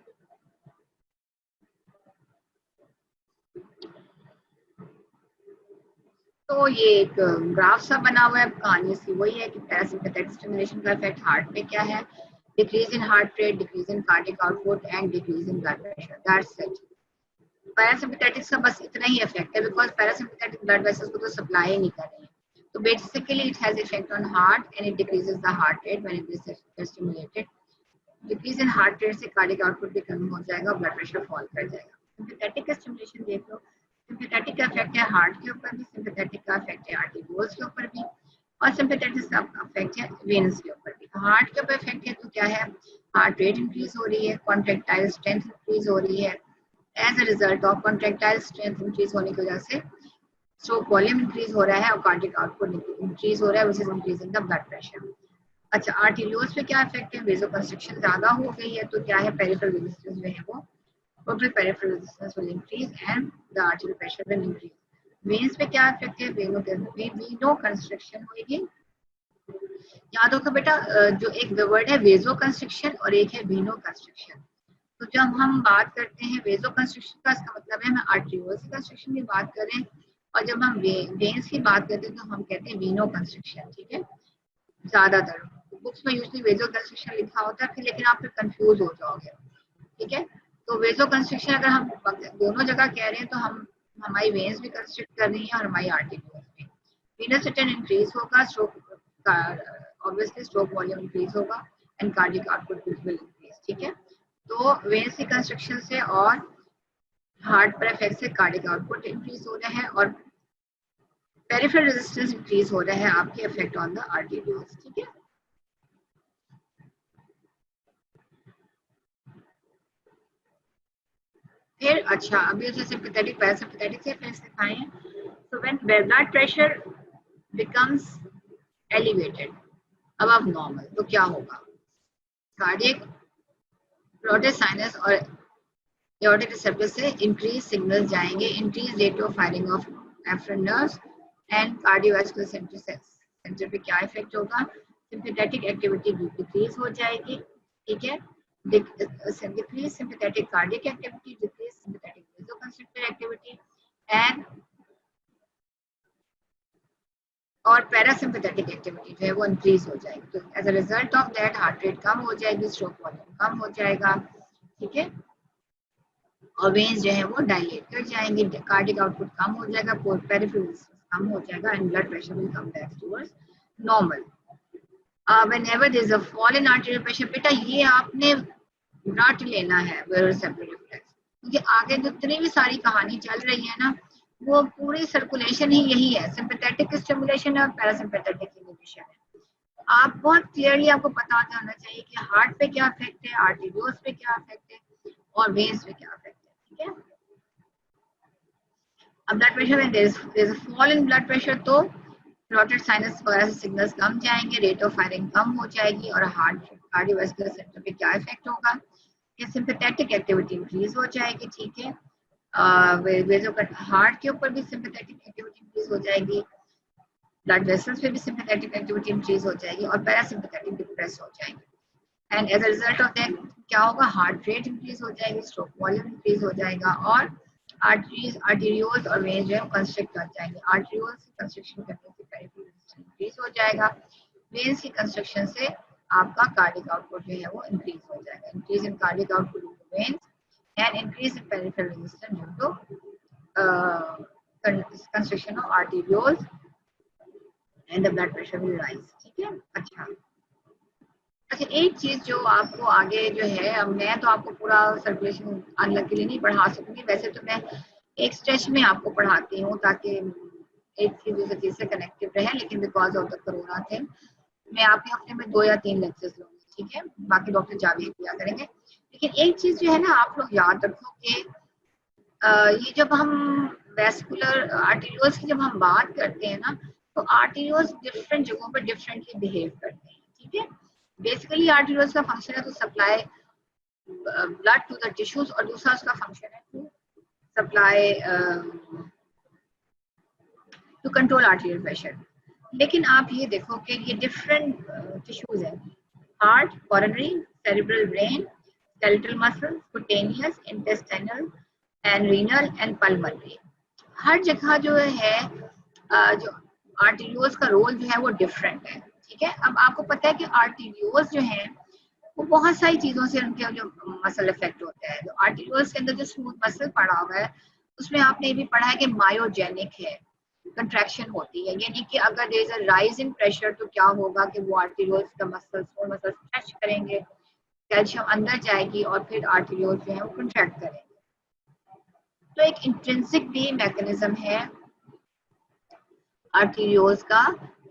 तो ये एक ग्राफ सा बना हुआ है, कहानी इसकी वही है कि पैरासिम्पैथेटिक स्टिमुलेशन का इफेक्ट हार्ट पे क्या है, decrease in heart rate, decrease in cardiac output and decrease in blood pressure, that's it. Parasympathetics का बस इतना ही इफेक्ट है, बिकॉज पैरासिम्पैथेटिक ब्लड वेसल्स को तो सप्लाई नहीं कर रहे हैं। तो basically it has effect on heart and it decreases the heart rate when it is stimulated. Decrease in heart rate से कार्डियक आउटपुट भी कम हो जाएगा, ब्लड प्रेशर फॉल कर जाएगा। सिंपैथेटिक का स्टिमुलेशन देख लो, सिंपैथेटिक का इफेक्ट है हार्ट के ऊपर भी, सिंपैथेटिक का इफेक्ट है आर्टेरियोल्स के ऊपर भी, और सिंपैथेटिक का इफेक्ट है वेन्स के ऊपर भी। हार्ट के ऊपर इफेक्ट है तो क्या है, हार्ट रेट इंक्रीज हो रही है, कॉन्ट्रैक्टाइल स्ट्रेंथ इंक्रीज हो रही है, as a result of contractile strength increase होने की वजह से स्ट्रोक वॉल्यूम इंक्रीज हो रहा है और कार्डियक आउटपुट इंक्रीज हो रहा है, which is increasing the blood pressure. अच्छा, आर्टेरियोल्स पे क्या इफेक्ट है, वेसोकंस्ट्रिक्शन ज्यादा हो गई है तो क्या है, पेरिफेरल रेजिस्टेंस जो है वो total peripheral resistance will increase and the arterial pressure will increase. Veins पे क्या इफेक्ट है, वेनो कंस्ट्रिक्शन होगी। याद रखो बेटा, जो एक वर्ड है वेजो कंस्ट्रिक्शन और एक है वेनो कंस्ट्रिक्शन। तो जब हम बात करते हैं वेजो कंस्ट्रिक्शन का, इसका मतलब है हम आर्टेरियोल्स कंस्ट्रिक्शन की बात करें, और जब हम वेन्स की बात करते हैं तो हम कहते हैं वेनो कंस्ट्रिक्शन। ठीक है, ज्यादातर बुक्स में यूजली वेजो कंस्ट्रिक्शन लिखा होता है, फिर लेकिन आप फिर कंफ्यूज हो जाओगे। ठीक है, तो वेजो कंस्ट्रिक्शन अगर हम दोनों जगह कह रहे हैं तो हम हमारी वेन्स भी कंस्ट्रिक्ट कर रही हैं और हमारी आर्टेरियोल्स भी। वेनस रिटर्न इंक्रीज होगा, स्ट्रोक का ऑब्वियसली स्ट्रोक वॉल्यूम इंक्रीज होगा and cardiac output will increase. ठीक है, तो वेन्स की कंस्ट्रक्शन से और हार्ट पर इफेक्ट से कार्डियक आउटपुट इंक्रीज हो रहा है और पेरिफेरल रेजिस्टेंस इंक्रीज हो रहा है, आपके इफेक्ट ऑन द आर्टेरियोल्स। ठीक है, फिर अच्छा अभी जो सिंपैथेटिक पैरासिम्पैथेटिक से इफेक्ट्स दिखाए हैं। So when blood pressure becomes elevated above normal तो क्या होगा, कार्डियक प्रोटेस साइनस और एओर्टिक रिसेप्टर से इंक्रीज सिग्नल जाएंगे, increase rate of firing of afferent nerves and cardiovascular centre पे क्या इफेक्ट होगा, सिंपैथेटिक एक्टिविटी डिक्रीज हो जाएगी। ठीक है, decrease sympathetic cardiac activity, decrease sympathetic vasoconstrictor activity and और पैरासिम्पैथेटिक एक्टिविटी जो है वो इंक्रीज हो जाएगी। तो as a result of that heart rate कम हो जाएगी, स्ट्रोक वॉल्यूम कम हो जाएगा। ठीक है, और वेन्स जो है वो डायलेट कर जाएंगे, कार्डियक आउटपुट कम हो जाएगा, पेरिफेरल रेजिस्टेंस कम हो जाएगा and blood pressure will come back towards normal. Whenever there is a fall in arterial pressure, बेटा ये आपने रट लेना है वेरोसेप्टर रिफ्लेक्स, क्योंकि आगे जितनी भी सारी कहानी चल रही है ना वो पूरी सर्कुलेशन ही यही है, सिंपैथेटिक स्टिमुलेशन है और पैरासिम्पैथेटिक इनहिबिशन है। आप बहुत क्लियरली आपको पता होना चाहिए कि हार्ट पे क्या इफेक्ट है, आर्टेरियोल्स पे क्या इफेक्ट है और वेन्स पे क्या इफेक्ट है। ठीक है, अब ब्लड प्रेशर में there is a fall in blood pressure तो प्लॉटेड साइनस वगैरह से सिग्नल्स कम जाएंगे, रेट ऑफ फायरिंग कम हो जाएगी और हार्ट कार्डियोवास्कुलर सेंटर पे क्या इफेक्ट होगा, ये सिंपैथेटिक एक्टिविटी इंक्रीज हो जाएगी। ठीक है, हार्ट के ऊपर भी सिंपैथेटिक एक्टिविटी इंक्रीज हो जाएगी, ब्लड वेसल्स पे भी सिंपैथेटिक एक्टिविटी इंक्रीज हो जाएगी और पैरासिम्पैथेटिक डिप्रेस हो जाएगी and as a result of that क्या होगा, हार्ट रेट इंक्रीज हो जाएगी, स्ट्रोक वॉल्यूम इंक्रीज हो जाएगा और आर्टरीज आर्टेरियोल्स और वेन्स जो है कंस्ट्रिक्ट कर जाएंगे। आर्टेरियोल्स की कंस्ट्रक्शन करने से पेरिफेरल रेजिस्टेंस इंक्रीज हो जाएगा, वेन्स की कंस्ट्रक्शन से आपका कार्डियक आउटपुट जो है वो इंक्रीज हो जाएगा, increase in cardiac output in veins and increase in peripheral resistance due to construction of arterioles and the blood pressure will rise. ठीक है, अच्छा अच्छा एक चीज जो आपको आगे जो है, अब मैं तो आपको पूरा सर्कुलेशन अनलकीली नहीं पढ़ा सकूंगी, वैसे तो मैं एक स्ट्रेच में आपको पढ़ाती हूँ ताकि एक चीज दूसरी चीज से कनेक्टेड रहे, लेकिन because of the corona thing मैं आपके हफ्ते में 2 या 3 लेक्चर्स लूंगी। ठीक है, बाकी डॉक्टर जावेद किया करेंगे। लेकिन एक चीज जो है ना आप लोग याद रखो कि ये जब हम वेस्कुलर आर्टेरियोल्स की जब हम बात करते हैं ना तो आर्टेरियोल्स डिफरेंट जगहों पर डिफरेंटली बिहेव करते हैं। ठीक है, बेसिकली आर्टेरियोल्स का फंक्शन है to supply blood to the tissues और दूसरा उसका फंक्शन है to supply to control arterial pressure. लेकिन आप ये देखो कि ये डिफरेंट टिश्यूज है, heart, coronary, cerebral brain, skeletal muscle, cutaneous, intestinal and renal and pulmonary। हर जगह जो है जो आर्टेरियोल्स का रोल जो है वो डिफरेंट है, ठीक है। अब आपको पता है कि आर्टेरियोल्स जो हैं वो बहुत सारी चीजों से उनके जो मसल इफेक्ट होता है। तो आर्टेरियोल्स के अंदर जो स्मूथ मसल पड़ा हुआ है उसमें आपने ये भी पढ़ा है कि मायोजेनिक है, कंट्रैक्शन होती है, यानी कि अगर there is a rise in pressure तो क्या होगा कि वो आर्टेरियोल्स का मसल स्ट्रेच करेंगे, कैल्शियम अंदर जाएगी और फिर आर्टेरियोल्स जो है वो कंट्रैक्ट करेंगे। तो एक इंट्रिंसिक भी मैकेनिज्म है आर्टेरियोल्स का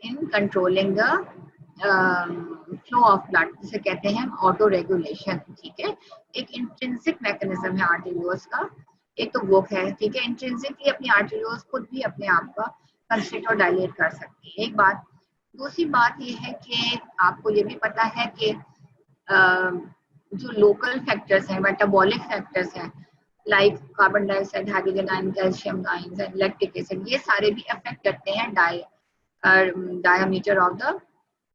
in controlling the flow of blood, जिसे कहते हैं ऑटो रेगुलेशन, ठीक है। एक इंट्रिंसिक मैकेनिज्म है आर्टेरियोल्स का, एक तो वो है, ठीक है। इंट्रिंसिकली अपनी आर्टेरियोल्स खुद भी अपने आप का कंस्ट्रिक्ट और डायलेट कर सकती है, एक बात। दूसरी बात ये है कि आपको ये भी पता है कि जो लोकल फैक्टर्स हैं, मेटाबॉलिक फैक्टर्स हैं, like carbon dioxide, hydrogen ion, calcium ion and lactic acid, ये सारे भी अफेक्ट करते हैं diameter of the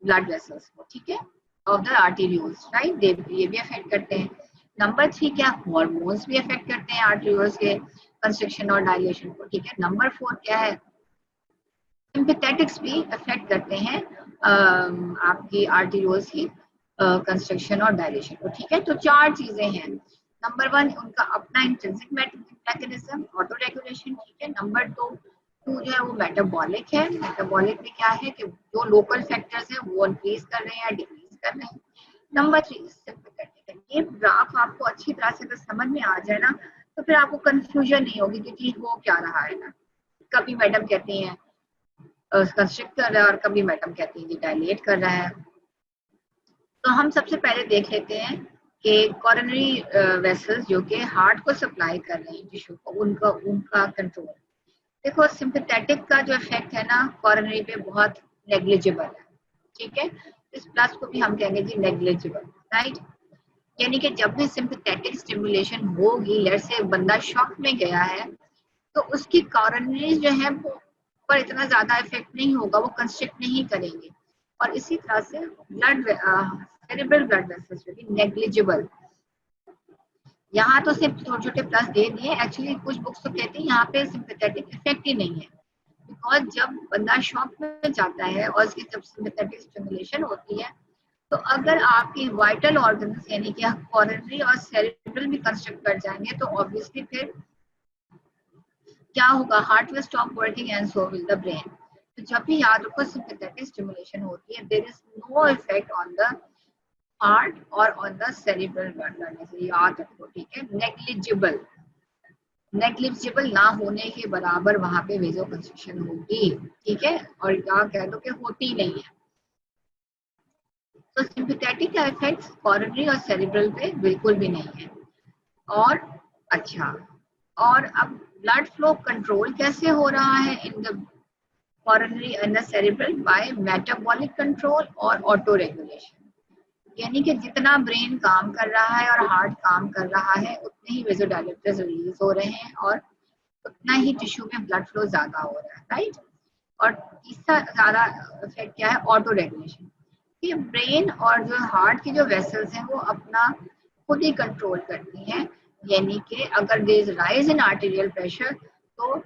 blood vessels को, ठीक है, ऑफ द आर्टेरियोल्स, राइट। ये भी अफेक्ट करते हैं। नंबर 3 क्या, हार्मोन्स भी अफेक्ट करते हैं आर्टेरियोल्स के कंस्ट्रिक्शन और डायलेशन को, ठीक है। नंबर 4 क्या है, सिंपैथेटिक्स भी अफेक्ट करते हैं आपकी आर्टेरियोल्स की कंस्ट्रक्शन और डायलेशन को, ठीक है। तो 4 चीजें हैं। नंबर 1 उनका अपना इंट्रिंसिक मैकेनिज्म ऑटो रेगुलेशन, ठीक है। नंबर 2 जो है वो मेटाबॉलिक है। मेटाबॉलिक में क्या है कि जो लोकल फैक्टर्स हैं वो इंक्रीज कर रहे हैं या डिक्रीज कर रहे हैं। नंबर 3 सिंपैथेटिक है। ये ग्राफ आपको अच्छी तरह से अगर समझ में आ जाए ना तो फिर आपको कंफ्यूजन नहीं होगी कि ठीक हो क्या रहा है ना। कभी मैडम कहती हैं कंस्ट्रिक्ट कर रहा है और कभी मैडम कहती है कि डायलेट कर रहा है। तो हम सबसे पहले देख लेते हैं कि कोरोनरी वेसल्स जो कि हार्ट को सप्लाई कर रहे हैं टिश्यू को, उनका कंट्रोल। देखो सिंपैथेटिक का जो इफेक्ट है ना कोरोनरी पे बहुत नेग्लिजिबल है, ठीक है। इस प्लस को भी हम कहेंगे जी नेग्लिजिबल, राइट। यानी कि जब भी सिंपैथेटिक स्टिमुलेशन होगी, लेट्स से बंदा शॉक में गया है तो उसकी कोरोनरीज जो है वो पर इतना ज्यादा इफेक्ट नहीं होगा, वो कंस्ट्रिक्ट नहीं करेंगे। और इसी तरह से ब्लड सेरेब्रल ब्लड वेसल्स भी नेग्लिजिबल। यहाँ तो सिर्फ छोटे छोटे प्लस दे दिए, एक्चुअली कुछ बुक्स तो कहते हैं यहाँ पे सिंपैथेटिक इफेक्ट ही नहीं है, बिकॉज जब बंदा शॉक में जाता है और उसकी जब सिंपैथेटिक स्टिमुलेशन होती है तो अगर आपकी वाइटल ऑर्गन्स यानी कि कोरोनरी और सेरेब्रल भी कंस्ट्रक्ट कर जाएंगे तो ऑब्वियसली फिर क्या होगा, heart will stop working and so will the brain. तो जब भी याद रखो सिंपैथेटिक स्टिमुलेशन होती है there is no effect on the heart और on the cerebral blood vessels, याद रखो, ठीक है। नेग्लिजिबल, नेग्लिजिबल ना होने के बराबर वहां पे वेजो कंस्ट्रिक्शन होगी, ठीक है। और क्या कह दो कि होती नहीं है। तो सिंपैथेटिक का इफेक्ट कोरोनरी और सेरेब्रल पे बिल्कुल भी नहीं है। और अच्छा, और अब ब्लड फ्लो कंट्रोल कैसे हो रहा है in the coronary and the cerebral, by metabolic control और ऑटो रेगुलेशन। यानी कि जितना ब्रेन काम कर रहा है और हार्ट काम कर रहा है उतने ही वेजोडाइलेटर्स रिलीज हो रहे हैं और उतना ही टिश्यू में ब्लड फ्लो ज्यादा हो रहा है, राइट। और तीसरा ज्यादा इफेक्ट क्या है, ऑटो रेगुलेशन। ये ब्रेन और जो हार्ट की जो वेसल्स हैं वो अपना खुद ही कंट्रोल करती हैं, यानी कि अगर there is rise in arterial pressure तो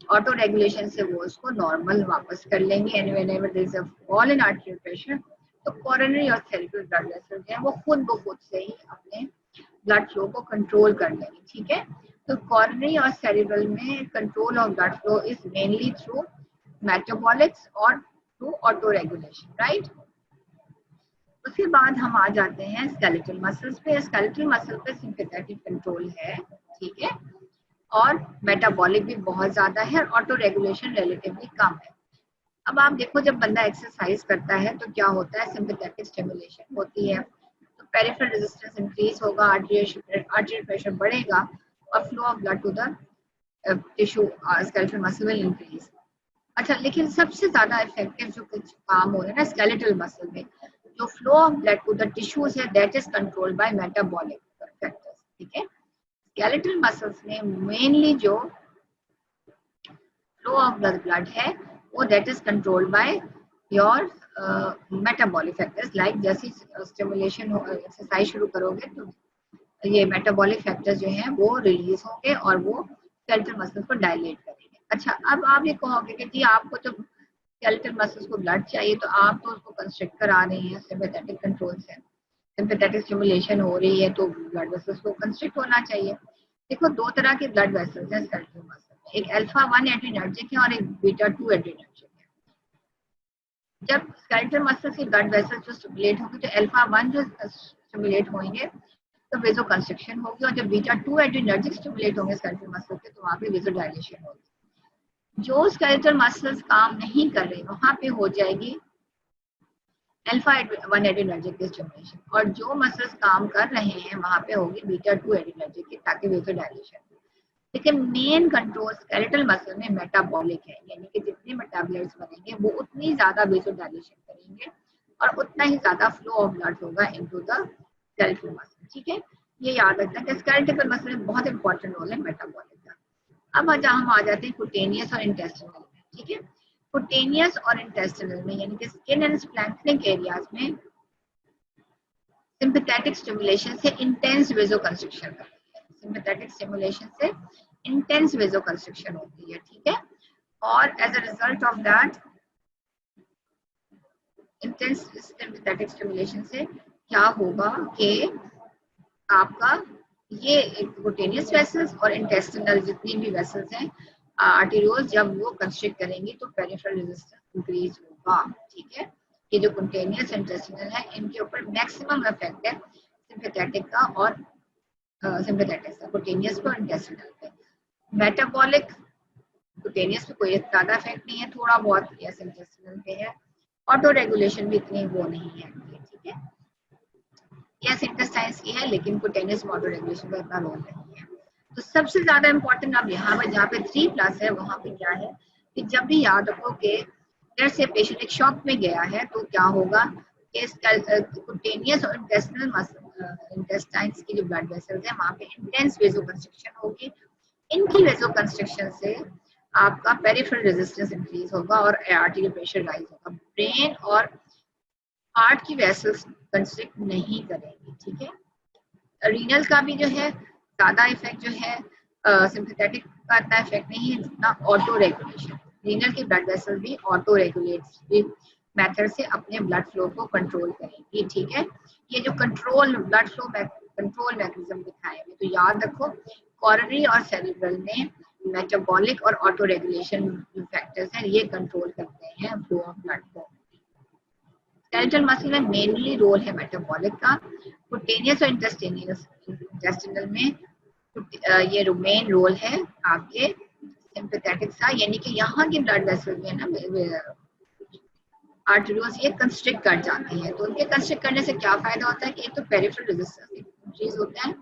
ऑटो रेगुलेशन से वो उसको नॉर्मल वापस कर लेंगे, and whenever there is a fall in arterial pressure तो कोरोनरी और सेरेब्रल ब्लड वेसल्स हैं वो खुद ब खुद से ही अपने ब्लड फ्लो को कंट्रोल कर लेंगे, ठीक है। तो कोरोनरी और सेरेब्रल में control of blood flow is mainly through metabolics और थ्रू ऑटो रेगुलेशन, राइट। उसके बाद हम आ जाते हैं स्केलेटल मसल्स पे। स्केलेटल मसल पे सिंपैथेटिक कंट्रोल है, ठीक है, और मेटाबॉलिक भी बहुत ज्यादा है और ऑटो रेगुलेशन रिलेटिवली कम है। अब आप देखो जब बंदा एक्सरसाइज करता है तो क्या होता है, सिंपैथेटिक स्टिमुलेशन होती है तो पेरिफेरल रेजिस्टेंस इंक्रीज होगा, आर्टेरियल प्रेशर बढ़ेगा और flow of blood to the tissue skeletal muscle will increase. अच्छा, लेकिन सबसे ज्यादा इफेक्टिव जो कुछ काम हो रहा है ना स्केलेटल मसल में, जो flow of blood to the tissues है that is controlled by metabolic factors, ठीक है। स्केलेटल मसल्स में मेनली जो फ्लो ऑफ द ब्लड है वो that is controlled by your metabolic factors, like जैसी स्टिमुलेशन एक्सरसाइज शुरू करोगे तो ये मेटाबॉलिक फैक्टर्स जो हैं वो रिलीज होंगे और वो स्केलेटल मसल्स को डायलेट करेंगे। अच्छा, अब आप ये कहोगे कि जी आपको तो स्केलेटल मसल्स को ब्लड चाहिए, तो आप तो उसको कंस्ट्रिक्ट करा रहे हैं सिंपैथेटिक कंट्रोल से, सिंपैथेटिक स्टिमुलेशन हो रही है तो ब्लड वेसल्स को कंस्ट्रिक्ट होना चाहिए। देखो, दो तरह के ब्लड वेसल्स हैं स्केलेटल मसल में, एक अल्फा 1 एड्रिनर्जिक है और एक बीटा 2 एड्रिनर्जिक है। जब स्केलेटल मसल की ब्लड वेसल्स जो स्टिमुलेट होंगे तो अल्फा 1 जो स्टिमुलेट होंगे तो वेजो कंस्ट्रिक्शन होगी, और जब बीटा 2 एड्रिनर्जिक स्टिमुलेट होंगे स्केलेटल मसल के तो वहाँ पे वेजो डायलेशन होगी। जो स्केलेटल मसल्स काम नहीं कर रहे वहां पे हो जाएगी अल्फा 1 एड्रिनर्जिक की स्टिमुलेशन, और जो मसल्स काम कर रहे हैं वहां पे होगी बीटा 2 एड्रिनर्जिक की, ताकि वेजो डायलेशन। लेकिन मेन कंट्रोल स्केलेटल मसल में मेटाबॉलिक है, यानी कि जितने मेटाबॉलाइट्स बनेंगे वो उतनी ज्यादा वेजो डायलेशन करेंगे और उतना ही ज्यादा फ्लो ऑफ ब्लड होगा इनटू द स्केलेटल मसल। ठीक है, ये याद रखना कि स्केलेटल मसल में बहुत इंपॉर्टेंट रोल है मेटाबॉलिक का। अब हम आ जाते हैं कुटेनियस और इंटेस्टिनल में। ठीक है, कुटेनियस और इंटेस्टिनल में यानी कि स्किन एंड स्प्लैंक्निक एरियाज में सिंपैथेटिक स्टिमुलेशन से इंटेंस वेजो कंस्ट्रिक्शन करती है, सिंपैथेटिक स्टिमुलेशन से इंटेंस वेजो कंस्ट्रिक्शन होती है। ठीक है, और as a result of that intense sympathetic stimulation से क्या होगा कि आपका ये कुटेनियस वेसल्स और इंटेस्टिनल जितनी भी वेसल्स हैं आर्टेरियोल्स, जब वो कंस्ट्रिक्ट करेंगी तो पेरिफेरल रेजिस्टेंस इंक्रीज होगा। ठीक है, ये जो कुटेनियस इंटेस्टिनल है इनके ऊपर मैक्सिमम इफेक्ट है सिंपैथेटिक का और सिंपैथेटिक का, कुटेनियस पे और इंटेस्टिनल पे। मेटाबॉलिक कुटेनियस पे कोई ज्यादा इफेक्ट नहीं है, थोड़ा बहुत यस इंटेस्टिनल पे है। ऑटो रेगुलेशन भी इतनी वो नहीं है। ठीक है, यस इंटेस्टाइन्स की है लेकिन कुटेनियस में ऑटो रेगुलेशन का इतना रोल नहीं है। तो सबसे ज्यादा इंपॉर्टेंट अब यहाँ पे जहाँ पे 3+ है वहां पे क्या है कि जब भी याद रखो कि अगर से पेशेंट एक शॉक में गया है तो क्या होगा कि कुटेनियस और इंटेस्टाइन्स की जो ब्लड वेसल्स है वहां पे इंटेंस वेजो कंस्ट्रिक्शन होगी। इनकी वेजो कंस्ट्रिक्शन से आपका पेरिफेरल रेजिस्टेंस इंक्रीज होगा और आर्टरी प्रेशर राइज होगा। ब्रेन और हार्ट की वेसल्स कंस्ट्रिक्ट नहीं करेंगी। ठीक है, रीनल का भी जो है ज्यादा इफेक्ट जो है सिंपैथेटिक का इतना इफेक्ट नहीं है जितना ऑटो रेगुलेशन। रीनल की ब्लड वेसल भी ऑटो रेगुलेटरी मेथड से अपने ब्लड फ्लो को कंट्रोल करेंगी। ठीक है, ये जो control blood flow control mechanism दिखाए हुए तो याद रखो कोरोनरी और सेरेब्रल में मेटाबॉलिक और ऑटो रेगुलेशन फैक्टर्स हैं, ये कंट्रोल करते हैं फ्लो ऑफ ब्लड को। स्केलेटल मसल में मेनली रोल है मेटाबॉलिक का। कुटेनियस और इंटेस्टिनल में ये मेन रोल है आपके सिंपैथेटिक का, यानी कि यहाँ की ब्लड वेसल में ना आर्टेरियोल्स ये कंस्ट्रिक्ट कर जाती हैं। तो उनके कंस्ट्रिक्ट करने से क्या फायदा होता है कि एक तो पेरिफेरल रेजिस्टेंस इंक्रीज होता है।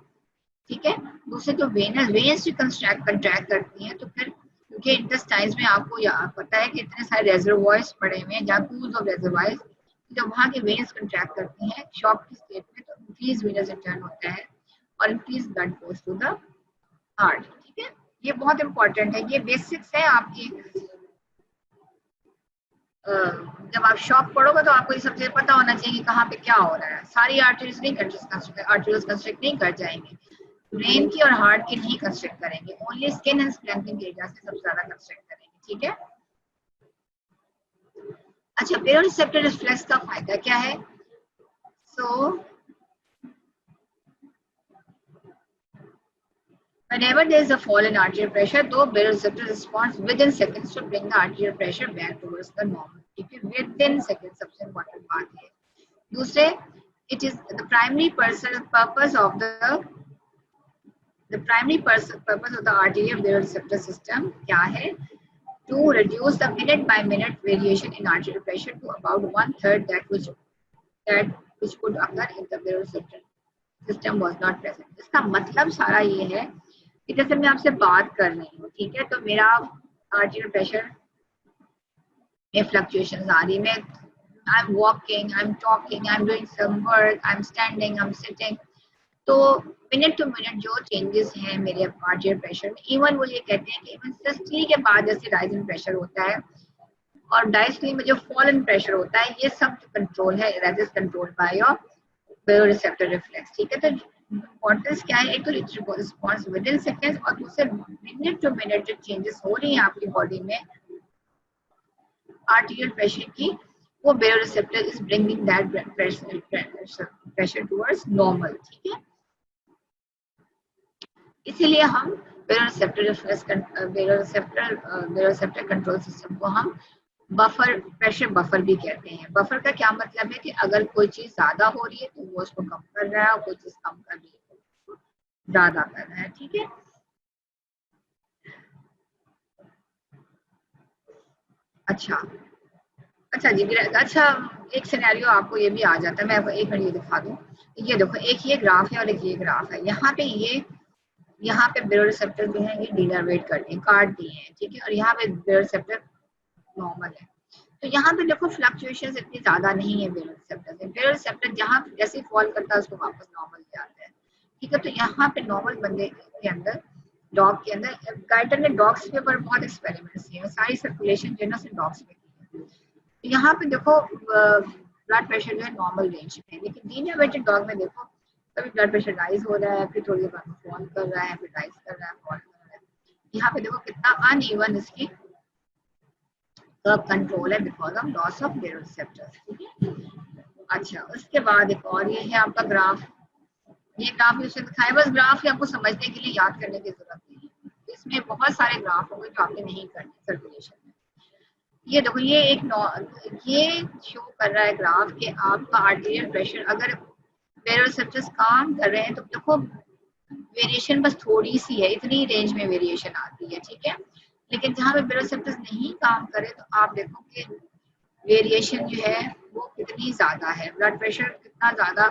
ठीक है, दूसरे तो वेन्स भी कंट्रैक्ट करती हैं, तो फिर क्योंकि इंटेस्टाइन्स में आपको पता है कि इतने सारे रेजर्वॉयर्स पड़े हुए हैं जहाँ पूल्स ऑफ रेजर्वॉयर्स, जब वहाँ के वेन्स कंट्रैक्ट करती हैं शॉक की स्टेट में तो इंक्रीज वेनस रिटर्न होता है और increase blood goes to the heart. ठीक है, ये बहुत इंपॉर्टेंट है, ये बेसिक्स है आपकी। जब आप शॉक पढ़ोगे तो आपको ये सबसे पता होना चाहिए कि कहाँ पे क्या हो रहा है। सारी आर्टरीज नहीं कंस्ट्रिक्ट नहीं कर जाएंगे, ब्रेन की और हार्ट की नहीं कंस्ट्रिक्ट करेंगे, ओनली स्किन एंड स्प्लैंकिंग एरिया से सबसे ज्यादा कंस्ट्रिक्ट करेंगे। ठीक है, अच्छा बेरोसेप्टर रिफ्लेक्स का फायदा क्या है? सो whenever there is a fall in arterial pressure, though baroreceptor responds within seconds to bring the arterial pressure back towards the normal. ठीक है, within seconds सबसे important बात है। दूसरे, it is the primary purpose of the arterial baroreceptor system क्या है? To reduce the minute by minute variation in arterial pressure to about 1/3 that which could occur if the baroreceptor system was not present. इसका मतलब सारा ये है कि जैसे मैं आपसे बात कर रही हूँ, ठीक है, तो मेरा आर्टेरियल प्रेशर में फ्लक्चुएशंस आ रही, मैं I am walking, I am talking, I am doing some work, I am standing, I am sitting, तो मिनट टू मिनट जो चेंजेस हैं मेरे आर्टेरियल प्रेशर में, इवन वो ये कहते हैं कि इवन सिस्टली के बाद जैसे राइजिंग प्रेशर होता है और डायस्टली में जो फॉल इन प्रेशर होता है, ये सब कंट्रोल है, that is control by your baroreceptor reflex. ठीक है, तो इम्पोर्टेंस क्या है, एक तो रिस्पॉन्स विद इन सेकेंड्स और दूसरे मिनट टू मिनट जो चेंजेस हो रही हैं आपकी बॉडी में आर्टीरियल प्रेशर की, वो baroreceptor is bringing that pressure towards normal, ठीक है। इसीलिए हम बेरोसेप्टर कंट्रोल सिस्टम को हम बफर प्रेशर बफर भी कहते हैं। बफर का क्या मतलब है कि अगर कोई चीज ज्यादा हो रही है तो वो उसको कम कर रहा है, और कोई चीज कम कर रही है तो उसको ज्यादा कर रहा है, ठीक है। अच्छा अच्छा जी, अच्छा एक सिनेरियो आपको ये भी आ जाता है, मैं आपको एक मिनट ये दिखा दूं। ये देखो, एक ये ग्राफ है और एक ये ग्राफ है। यहाँ पे बेरोसेप्टर जो है ये डिनर्वेट कर दिए, काट दिए हैं, ठीक है, और यहाँ पे बेरोसेप्टर नॉर्मल है। तो यहाँ पे देखो फ्लक्चुएशन इतनी ज्यादा नहीं है बेरोसेप्टर से। बेरोसेप्टर जहाँ जैसे फॉल करता है उसको वापस नॉर्मल जाता है, ठीक है। तो यहाँ पे नॉर्मल बंदे के अंदर, डॉग के अंदर, गाइटर ने डॉग्स के ऊपर बहुत एक्सपेरिमेंट्स किए हैं, सारी सर्कुलेशन जो है ना सिर्फ डॉग्स में की है। तो यहाँ पे देखो ब्लड प्रेशर जो है नॉर्मल रेंज में है, लेकिन डीनर्वेटेड डॉग में देखो कभी ब्लड प्रेशर राइज हो रहा है, फिर थोड़ी देर बाद फॉल कर रहा है, फिर राइज कर रहा है, फॉल कर रहा है। यहाँ पे देखो कितना अनइवन इसकी कंट्रोल है बिकॉज ऑफ लॉस ऑफ बेरोसेप्टर्स, ठीक है। अच्छा, उसके बाद एक और ये है आपका ग्राफ। ये ग्राफ इसमें दिखाया, बस ग्राफ ही आपको समझने के लिए याद करने की जरूरत नहीं है, इसमें बहुत सारे ग्राफ होंगे जो आपने नहीं करने सर्कुलेशन में। ये देखो, ये शो कर रहा है ग्राफ कि आपका आर्टेरियल प्रेशर अगर बेरोसेप्टर्स काम कर रहे हैं तो देखो वेरिएशन बस थोड़ी सी है, इतनी रेंज में वेरिएशन आती है, ठीक है। लेकिन जहाँ पे बेरोसेप्टर्स नहीं काम करे तो आप देखो कि वेरिएशन जो है वो कितनी ज्यादा है, ब्लड प्रेशर कितना ज्यादा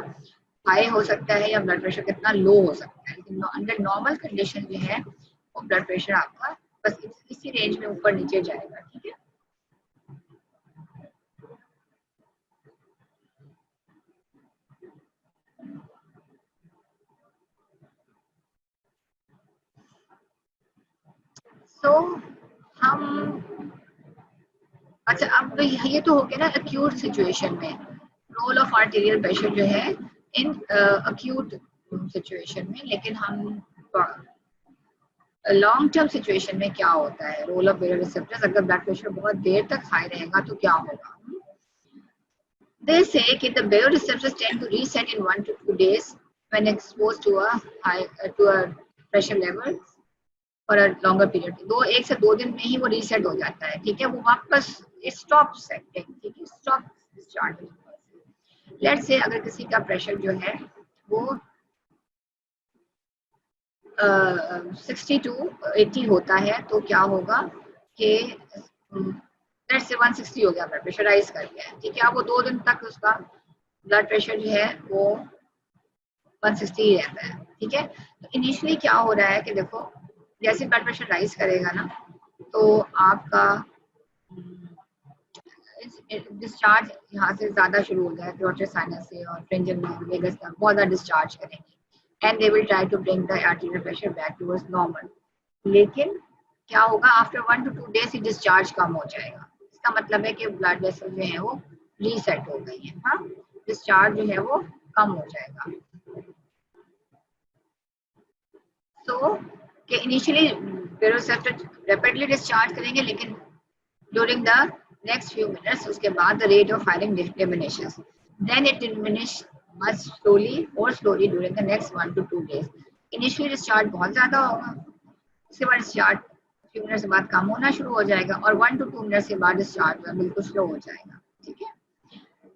हाई हो सकता है या ब्लड प्रेशर कितना लो हो सकता है। लेकिन अंडर नॉर्मल कंडीशन जो है वो ब्लड प्रेशर आपका बस इसी रेंज में ऊपर नीचे जाएगा, ठीक है। तो हम, अच्छा अब ये तो हो गया ना एक्यूट सिचुएशन में, रोल ऑफ आर्टेरियल प्रेशर जो है इन एक्यूट सिचुएशन में। लेकिन हम लॉन्ग टर्म सिचुएशन में क्या होता है, रोल ऑफ बेरोसेप्टर्स अगर ब्लड प्रेशर बहुत देर तक हाई रहेगा तो क्या होगा। They say that the baroreceptors tend to reset in 1 to 2 days when exposed to a pressure level for a longer period. 1 से 2 दिन में ही वो रीसेट हो जाता है, ठीक है। वो वापस स्टॉप सेटिंग, ठीक है, स्टॉप डिस्चार्ज। लेट से अगर किसी का प्रेशर जो है वो 60 to 80 होता है तो क्या होगा कि लेट से 160 हो गया, ब्लड प्रेशराइज कर गया, ठीक है। अब वो 2 दिन तक उसका ब्लड प्रेशर जो है वो 160 ही रहता है, ठीक है। तो इनिशियली क्या हो रहा है कि देखो जैसे ब्लड प्रेशर राइज करेगा ना तो आपका डिस्चार्ज यहाँ से ज्यादा शुरू हो जाए, थ्रोट साइनस से और फ्रिंजियल वेगस तक बहुत ज्यादा डिस्चार्ज करेंगे and they will try to bring the arterial pressure back towards normal. लेकिन क्या होगा, आफ्टर 1 to 2 days ही डिस्चार्ज कम हो जाएगा। इसका मतलब है कि ब्लड वेसल जो है वो रीसेट हो गई है, हाँ, डिस्चार्ज जो है वो कम हो जाएगा। तो कि इनिशियली बेरोसेप्टर रैपिडली डिस्चार्ज करेंगे, लेकिन during the next few minutes उसके बाद the rate of firing diminishes, then it diminish much slowly or slowly during the next 1 to 2 days। initially discharge बहुत ज्यादा होगा, उसके बाद discharge few minutes के बाद कम होना शुरू हो जाएगा और 1 to 2 minutes के बाद discharge बिल्कुल स्लो हो जाएगा, ठीक है।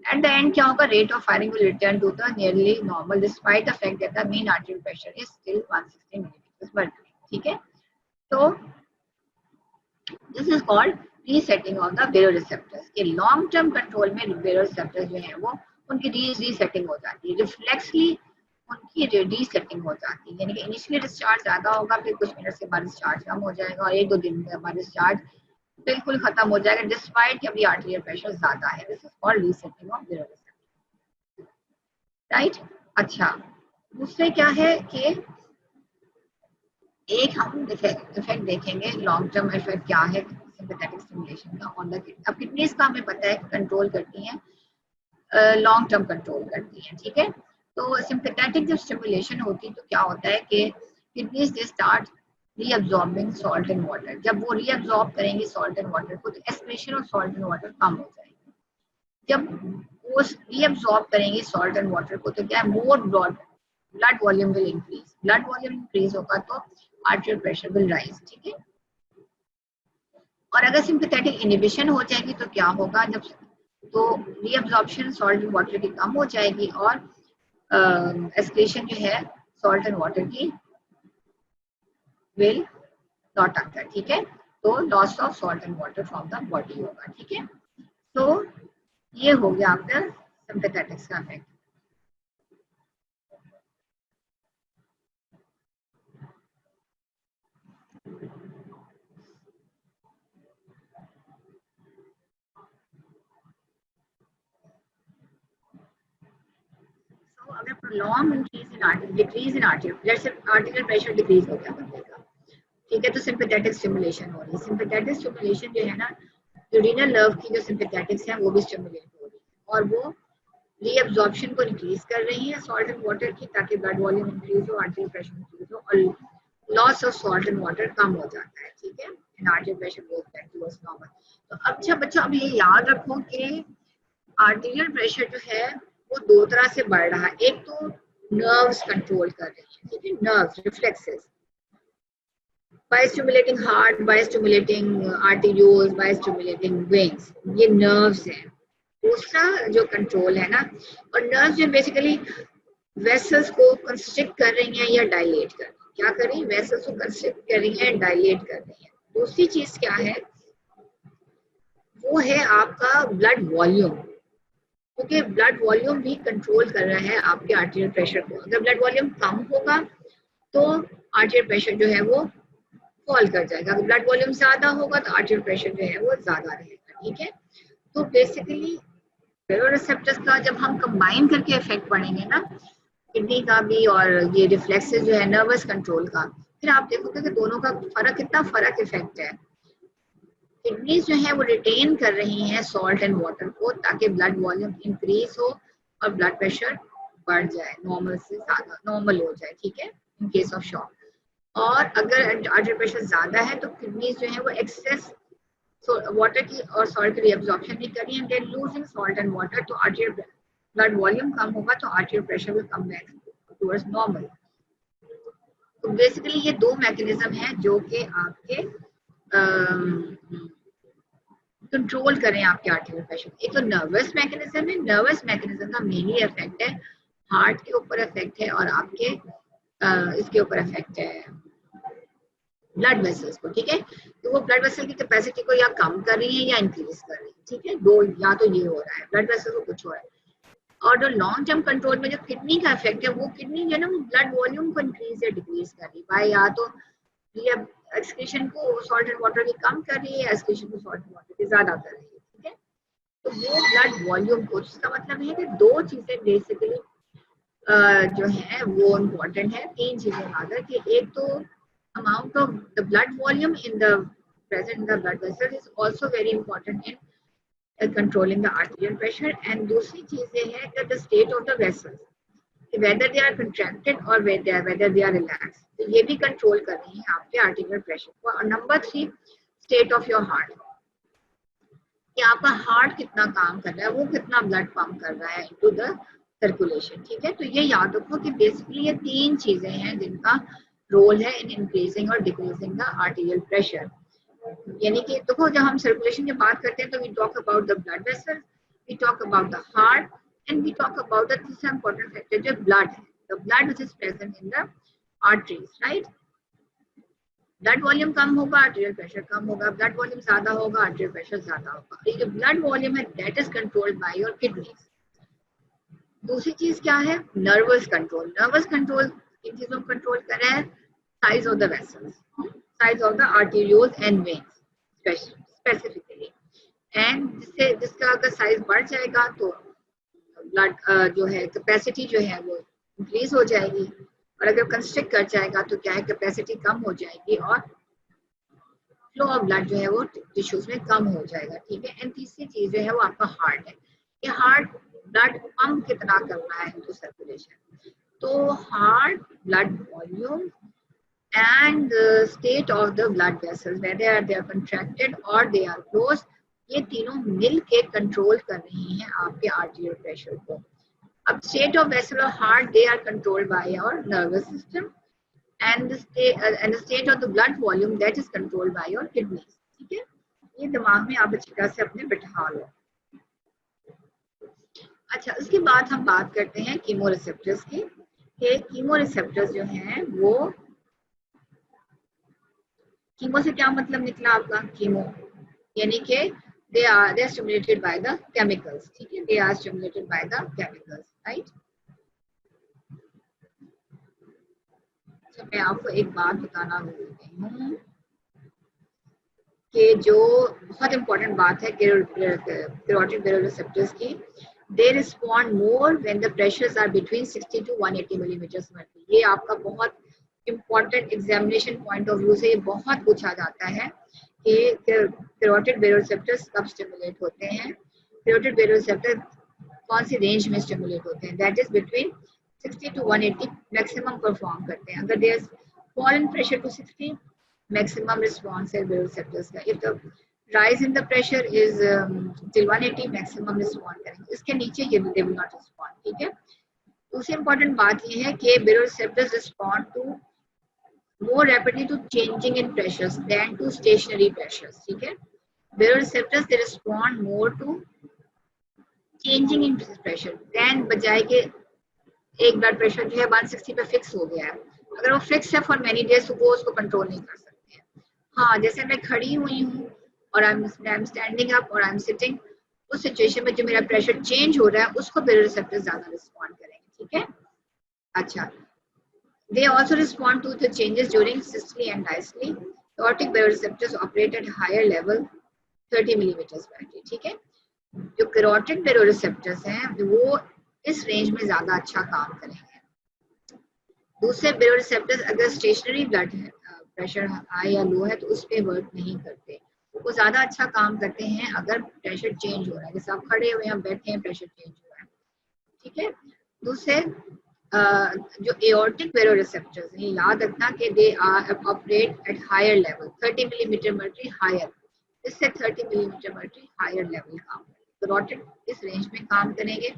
At the end क्या होगा, rate of firing will return to the nearly normal despite the fact that the mean arterial pressure is still 160 millimeters mercury, ठीक है। तो this is called resetting of the baroreceptors. के long term control में बेरोसेप्टर्स जो है वो उनकी resetting हो जाती है, रिफ्लेक्सली उनकी रीसेटिंग हो जाती है। यानी कि इनिशियली डिस्चार्ज ज्यादा होगा, फिर कुछ मिनट के बाद डिस्चार्ज कम हो जाएगा और 1-2 दिन के बाद डिस्चार्ज बिल्कुल खत्म हो जाएगा डिस्पाइट कि अभी आर्टेरियल प्रेशर ज्यादा है। This is called resetting of baroreceptors, right. अच्छा, दूसरे क्या है कि एक हम इफेक्ट देखेंगे, लॉन्ग टर्म इफेक्ट क्या है सिंपैथेटिक स्टिमुलेशन का ऑन द किडनी। अब किडनीज का हमें पता है कंट्रोल करती हैं, लॉन्ग टर्म कंट्रोल करती हैं, ठीक है। तो सिंपैथेटिक जब स्टिमुलेशन होती है तो क्या होता है कि kidneys they start reabsorbing salt and water. जब वो रीअब्सॉर्ब करेंगे सॉल्ट एंड वाटर को तो excretion of salt and water कम हो जाएगी। जब वो रीअब्सॉर्ब करेंगे सॉल्ट एंड वाटर को तो क्या है, more blood volume will increase. Blood volume increase होगा तो आर्टेरियल प्रेशर विल राइज, ठीक है। और अगर सिंपैथेटिक इनहिबिशन हो जाएगी तो क्या होगा, जब तो रीअब्सॉर्प्शन सॉल्ट एंड वाटर की कम हो जाएगी और एक्सक्रीशन जो है सॉल्ट एंड वाटर की विल नॉट अकर, ठीक है। तो loss of salt and water from the body होगा, ठीक है। तो ये हो गया आपका सिंपैथेटिक्स का इफेक्ट। तो अगर prolonged increase in decrease in arterial, जैसे arterial pressure decrease हो गया बंदे का, ठीक है, तो सिंपैथेटिक स्टिमुलेशन हो रही है। सिंपैथेटिक स्टिमुलेशन जो है ना, यूरिनल नर्व की जो सिंपैथेटिक्स है वो भी स्टिमुलेट हो रही है और वो रीअब्सॉर्प्शन को इंक्रीज कर रही है सॉल्ट एंड वाटर की, ताकि ब्लड वॉल्यूम इंक्रीज हो, आर्टेरियल प्रेशर इंक्रीज हो और loss of salt and water कम हो जाता है, ठीक है, and arterial pressure goes back towards normal. तो अच्छा बच्चों, अब ये याद रखो कि आर्टेरियल प्रेशर जो है वो दो तरह से बढ़ रहा है। एक तो नर्व्स कंट्रोल कर रही है, ठीक है, nerves reflexes by stimulating heart, by stimulating arterioles, by stimulating veins, ये nerves हैं। दूसरा जो कंट्रोल है ना, और नर्व्स जो बेसिकली वेसल्स को कंस्ट्रिक्ट कर रही हैं या डायलेट कर रही हैं। क्या कर रही हैं? वेसल्स को कंस्ट्रिक्ट कर रही हैं, डायलेट कर रही हैं। दूसरी चीज क्या है, वो है आपका ब्लड वॉल्यूम, क्योंकि ब्लड वॉल्यूम भी कंट्रोल कर रहा है आपके आर्टेरियल प्रेशर को। अगर ब्लड वॉल्यूम कम होगा तो आर्टेरियल प्रेशर जो है वो फॉल कर जाएगा, अगर ब्लड वॉल्यूम ज्यादा होगा तो आर्टेरियल प्रेशर जो है वो ज्यादा रहेगा, ठीक है। तो बेसिकली रिसेप्टर्स का जब हम कंबाइन करके इफेक्ट पढ़ेंगे ना, किडनी का भी और ये रिफ्लेक्सेस जो है नर्वस कंट्रोल का, फिर आप देखोगे कि दोनों का फर्क, कितना फर्क इफेक्ट है। किडनीज जो है वो रिटेन कर रही हैं सॉल्ट एंड वाटर को ताकि ब्लड वॉल्यूम इंक्रीज हो और ब्लड प्रेशर बढ़ जाए, नॉर्मल से ज्यादा नॉर्मल हो जाए, ठीक है, इन केस ऑफ शॉक। और अगर आर्टेरियल प्रेशर ज्यादा है तो किडनीज जो है वो एक्सेस वाटर की और सॉल्ट की रिअब्सॉर्प्शन नहीं कर रही है, दे लूजिंग सॉल्ट एंड वाटर, तो आर्टेरियल ब्लड वॉल्यूम कम होगा तो arterial pressure will come back towards normal. तो बेसिकली ये दो मैकेनिज्म है जो कि आपके कंट्रोल करें आपके आर्टेरियल प्रेशर। एक तो नर्वस मैकेनिज्म है, नर्वस मैकेनिज्म का मेनली इफेक्ट है हार्ट के ऊपर इफेक्ट है और आपके इसके ऊपर इफेक्ट है ब्लड वेसल्स को, ठीक है। तो वो ब्लड वेसल की कैपेसिटी को या कम कर रही है या इंक्रीज कर रही है, ठीक है, दो या तो ये हो रहा है, ब्लड वेसल को कुछ हो रहा है। और जो लॉन्ग टर्म कंट्रोल में जो किडनी का इफेक्ट है, वो किडनी जो है ना वो ब्लड वॉल्यूम को इंक्रीज या डिक्रीज कर रही है, या तो ये एक्सक्रीशन को सॉल्ट एंड वाटर की कम कर रही है, एक्सक्रीशन को सॉल्ट एंड वाटर की ज्यादा कर रही है, ठीक है। तो वो ब्लड वॉल्यूम को, जिसका मतलब है कि दो चीजें बेसिकली जो है वो इम्पोर्टेंट है, तीन चीजें rather, कि एक तो amount of the blood volume in the present in the blood vessel is also very important in controlling the arterial pressure, and दूसरी चीज ये है कि the state of the vessels, whether they are contracted or whether they are relaxed, तो ये भी control कर रही है आपके आर्टेरियल प्रेशर को। और number 3 state of your heart, कि आपका हार्ट कितना काम कर रहा है, वो कितना ब्लड पंप कर रहा है इनटू द सर्कुलेशन, ठीक है। तो ये याद रखो कि बेसिकली ये तीन चीजें हैं जिनका रोल है इन इंक्रीजिंग और डिक्रीजिंग द आर्टेरियल प्रेशर। यानी कि देखो, जब हम सर्कुलेशन की बात करते हैं तो we talk about the blood vessel, we talk about the heart, and we talk about the तीसरा इंपॉर्टेंट फैक्टर जो ब्लड है, the blood which is present in the arteries, right. Blood volume कम होगा आर्टेरियल प्रेशर कम होगा, blood volume ज्यादा होगा arterial pressure ज्यादा होगा। ये जो ब्लड वॉल्यूम है that is controlled by your kidneys. दूसरी चीज क्या है, नर्वस कंट्रोल। नर्वस कंट्रोल इन चीजों को कंट्रोल कर रहा है, size of the vessels, size of the arterioles and veins specifically, and जिसका अगर साइज बढ़ जाएगा तो ब्लड जो है कैपेसिटी जो है वो इंक्रीज हो जाएगी, और अगर कंस्ट्रिक्ट कर जाएगा तो क्या है, कैपेसिटी कम हो जाएगी और फ्लो ऑफ ब्लड जो है वो टिश्यूज में कम हो जाएगा, ठीक है। एंड तीसरी चीज जो है वो आपका हार्ट है। ये हार्ट ब्लड पंप कितना करना है इनटू सर्कुलेशन। तो heart blood volume and the state of the blood vessels, whether they are contracted or they are closed, ये तीनों मिल के कंट्रोल कर रही हैं आपके आर्टेरियल प्रेशर को। अब स्टेट ऑफ वेसल और heart they are controlled by your nervous system and the state of the blood volume that is controlled by your kidneys। ठीक है, ये दिमाग में आप अच्छी तरह से अपने बिठा लो। अच्छा, उसके बाद हम बात करते हैं कीमोरिसेप्टर्स की। कीमोरिसेप्टर्स जो हैं वो, कीमो से क्या मतलब निकला आपका? कीमो यानी कि they are stimulated by the chemicals। ठीक है, they are stimulated by the chemicals, right? अच्छा, मैं आपको एक बात बताना भूल गई हूँ कि जो बहुत इंपॉर्टेंट बात है कैरोटिड बेरोरिसेप्टर्स की, they respond more when the pressures are between 60 to 180 millimeters mercury। ये आपका बहुत important examination point of view से ये बहुत पूछा जाता है कि कैरोटिड बेरोरिसेप्टर्स कब स्टिमुलेट होते हैं, कैरोटिड बेरोरिसेप्टर कौन सी रेंज में स्टिमुलेट होते हैं। That is between 60 to 180 maximum perform करते हैं। अगर there is fall in pressure to 60, maximum response है बेरोरिसेप्टर्स का। If the rise in the pressure is till 180, maximum respond करेंगे। इसके नीचे ये they will not respond। ठीक है, दूसरी इंपॉर्टेंट बात ये है कि baroreceptors respond to more rapidly to changing in pressures than to stationary pressures। ठीक है, baroreceptors they respond more to changing in pressure than, बजाय के एक ब्लड प्रेशर जो है 160 पे फिक्स हो गया है, अगर वो फिक्स है फॉर मेनी डेज तो वो उसको कंट्रोल नहीं कर सकते हैं। हाँ, जैसे मैं खड़ी हुई हूँ और आई एम स्टैंडिंग अप और आई एम सिटिंग, उस सिचुएशन में जो मेरा प्रेशर चेंज हो रहा है उसको बेरोरेसेप्टर्स ज्यादा रिस्पॉन्ड करेंगे। ठीक है, अच्छा, they also respond to the changes during systole and diastole। aortic baroreceptors operate at higher level 30 millimeters mercury। ठीक है, जो कैरोटिड बेरोरिसेप्टर्स हैं वो इस रेंज में ज्यादा अच्छा काम करेंगे। दूसरे बेरोरिसेप्टर्स अगर स्टेशनरी ब्लड है, प्रेशर हाई या लो है तो उस पर वर्क नहीं करते, वो ज्यादा अच्छा काम करते हैं अगर प्रेशर चेंज हो रहा है, जैसे आप खड़े हुए हैं, बैठे हैं, प्रेशर चेंज हो रहा है। ठीक है, दूसरे जो एओर्टिक बेरोरिसेप्टर्स हैं, याद रखना कि they are operate at higher level 30 millimetre mercury higher, इससे 30 मिलीमीटर मर्क्यूरी हायर लेवल काम करेंगे। कैरोटिड इस रेंज में काम करेंगे,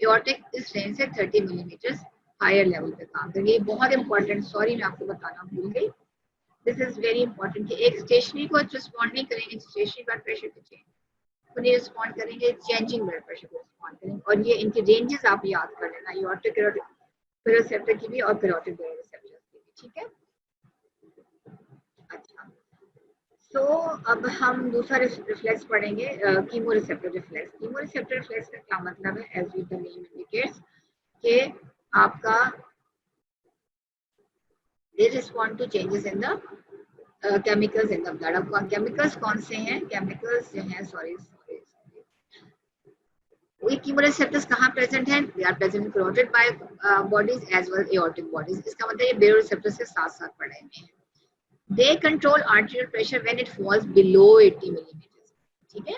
एओर्टिक इस रेंज से 30 मिलीमीटर हायर लेवल पे काम करेंगे। ये बहुत इंपॉर्टेंट, सॉरी मैं आपको बताना भूल गई, दिस इज वेरी इंपॉर्टेंट कि एक स्टेशनरी को रिस्पॉन्ड नहीं करेंगे, स्टेशनरी ब्लड प्रेशर को चेंज नहीं रिस्पॉन्ड करेंगे, चेंजिंग ब्लड प्रेशर को रिस्पॉन्ड करेंगे। और ये इनके रेंजेस आप याद कर लेना, एओर्टिक बेरोरिसेप्टर की भी और कैरोटिड बेरोरिसेप्टर की भी। ठीक है, अच्छा, तो अब हम दूसरा रिफ्लेक्स पढ़ेंगे, कीमोरिसेप्टर रिफ्लेक्स। कीमोरिसेप्टर रिफ्लेक्स का क्या मतलब है? As with the name indicates कि आपका they respond to changes in the chemicals in the blood. अब केमिकल्स कौन से हैं? केमिकल्स जो हैं, सॉरी वो कीमोरिसेप्टर्स कहाँ प्रेजेंट हैं? They are present in carotid bodies as well aortic bodies. इसका मतलब ये बेरोरिसेप्टर्स के साथ साथ पढ़ेंगे। They control arterial pressure when it falls below 80 millimetre. ठीक है,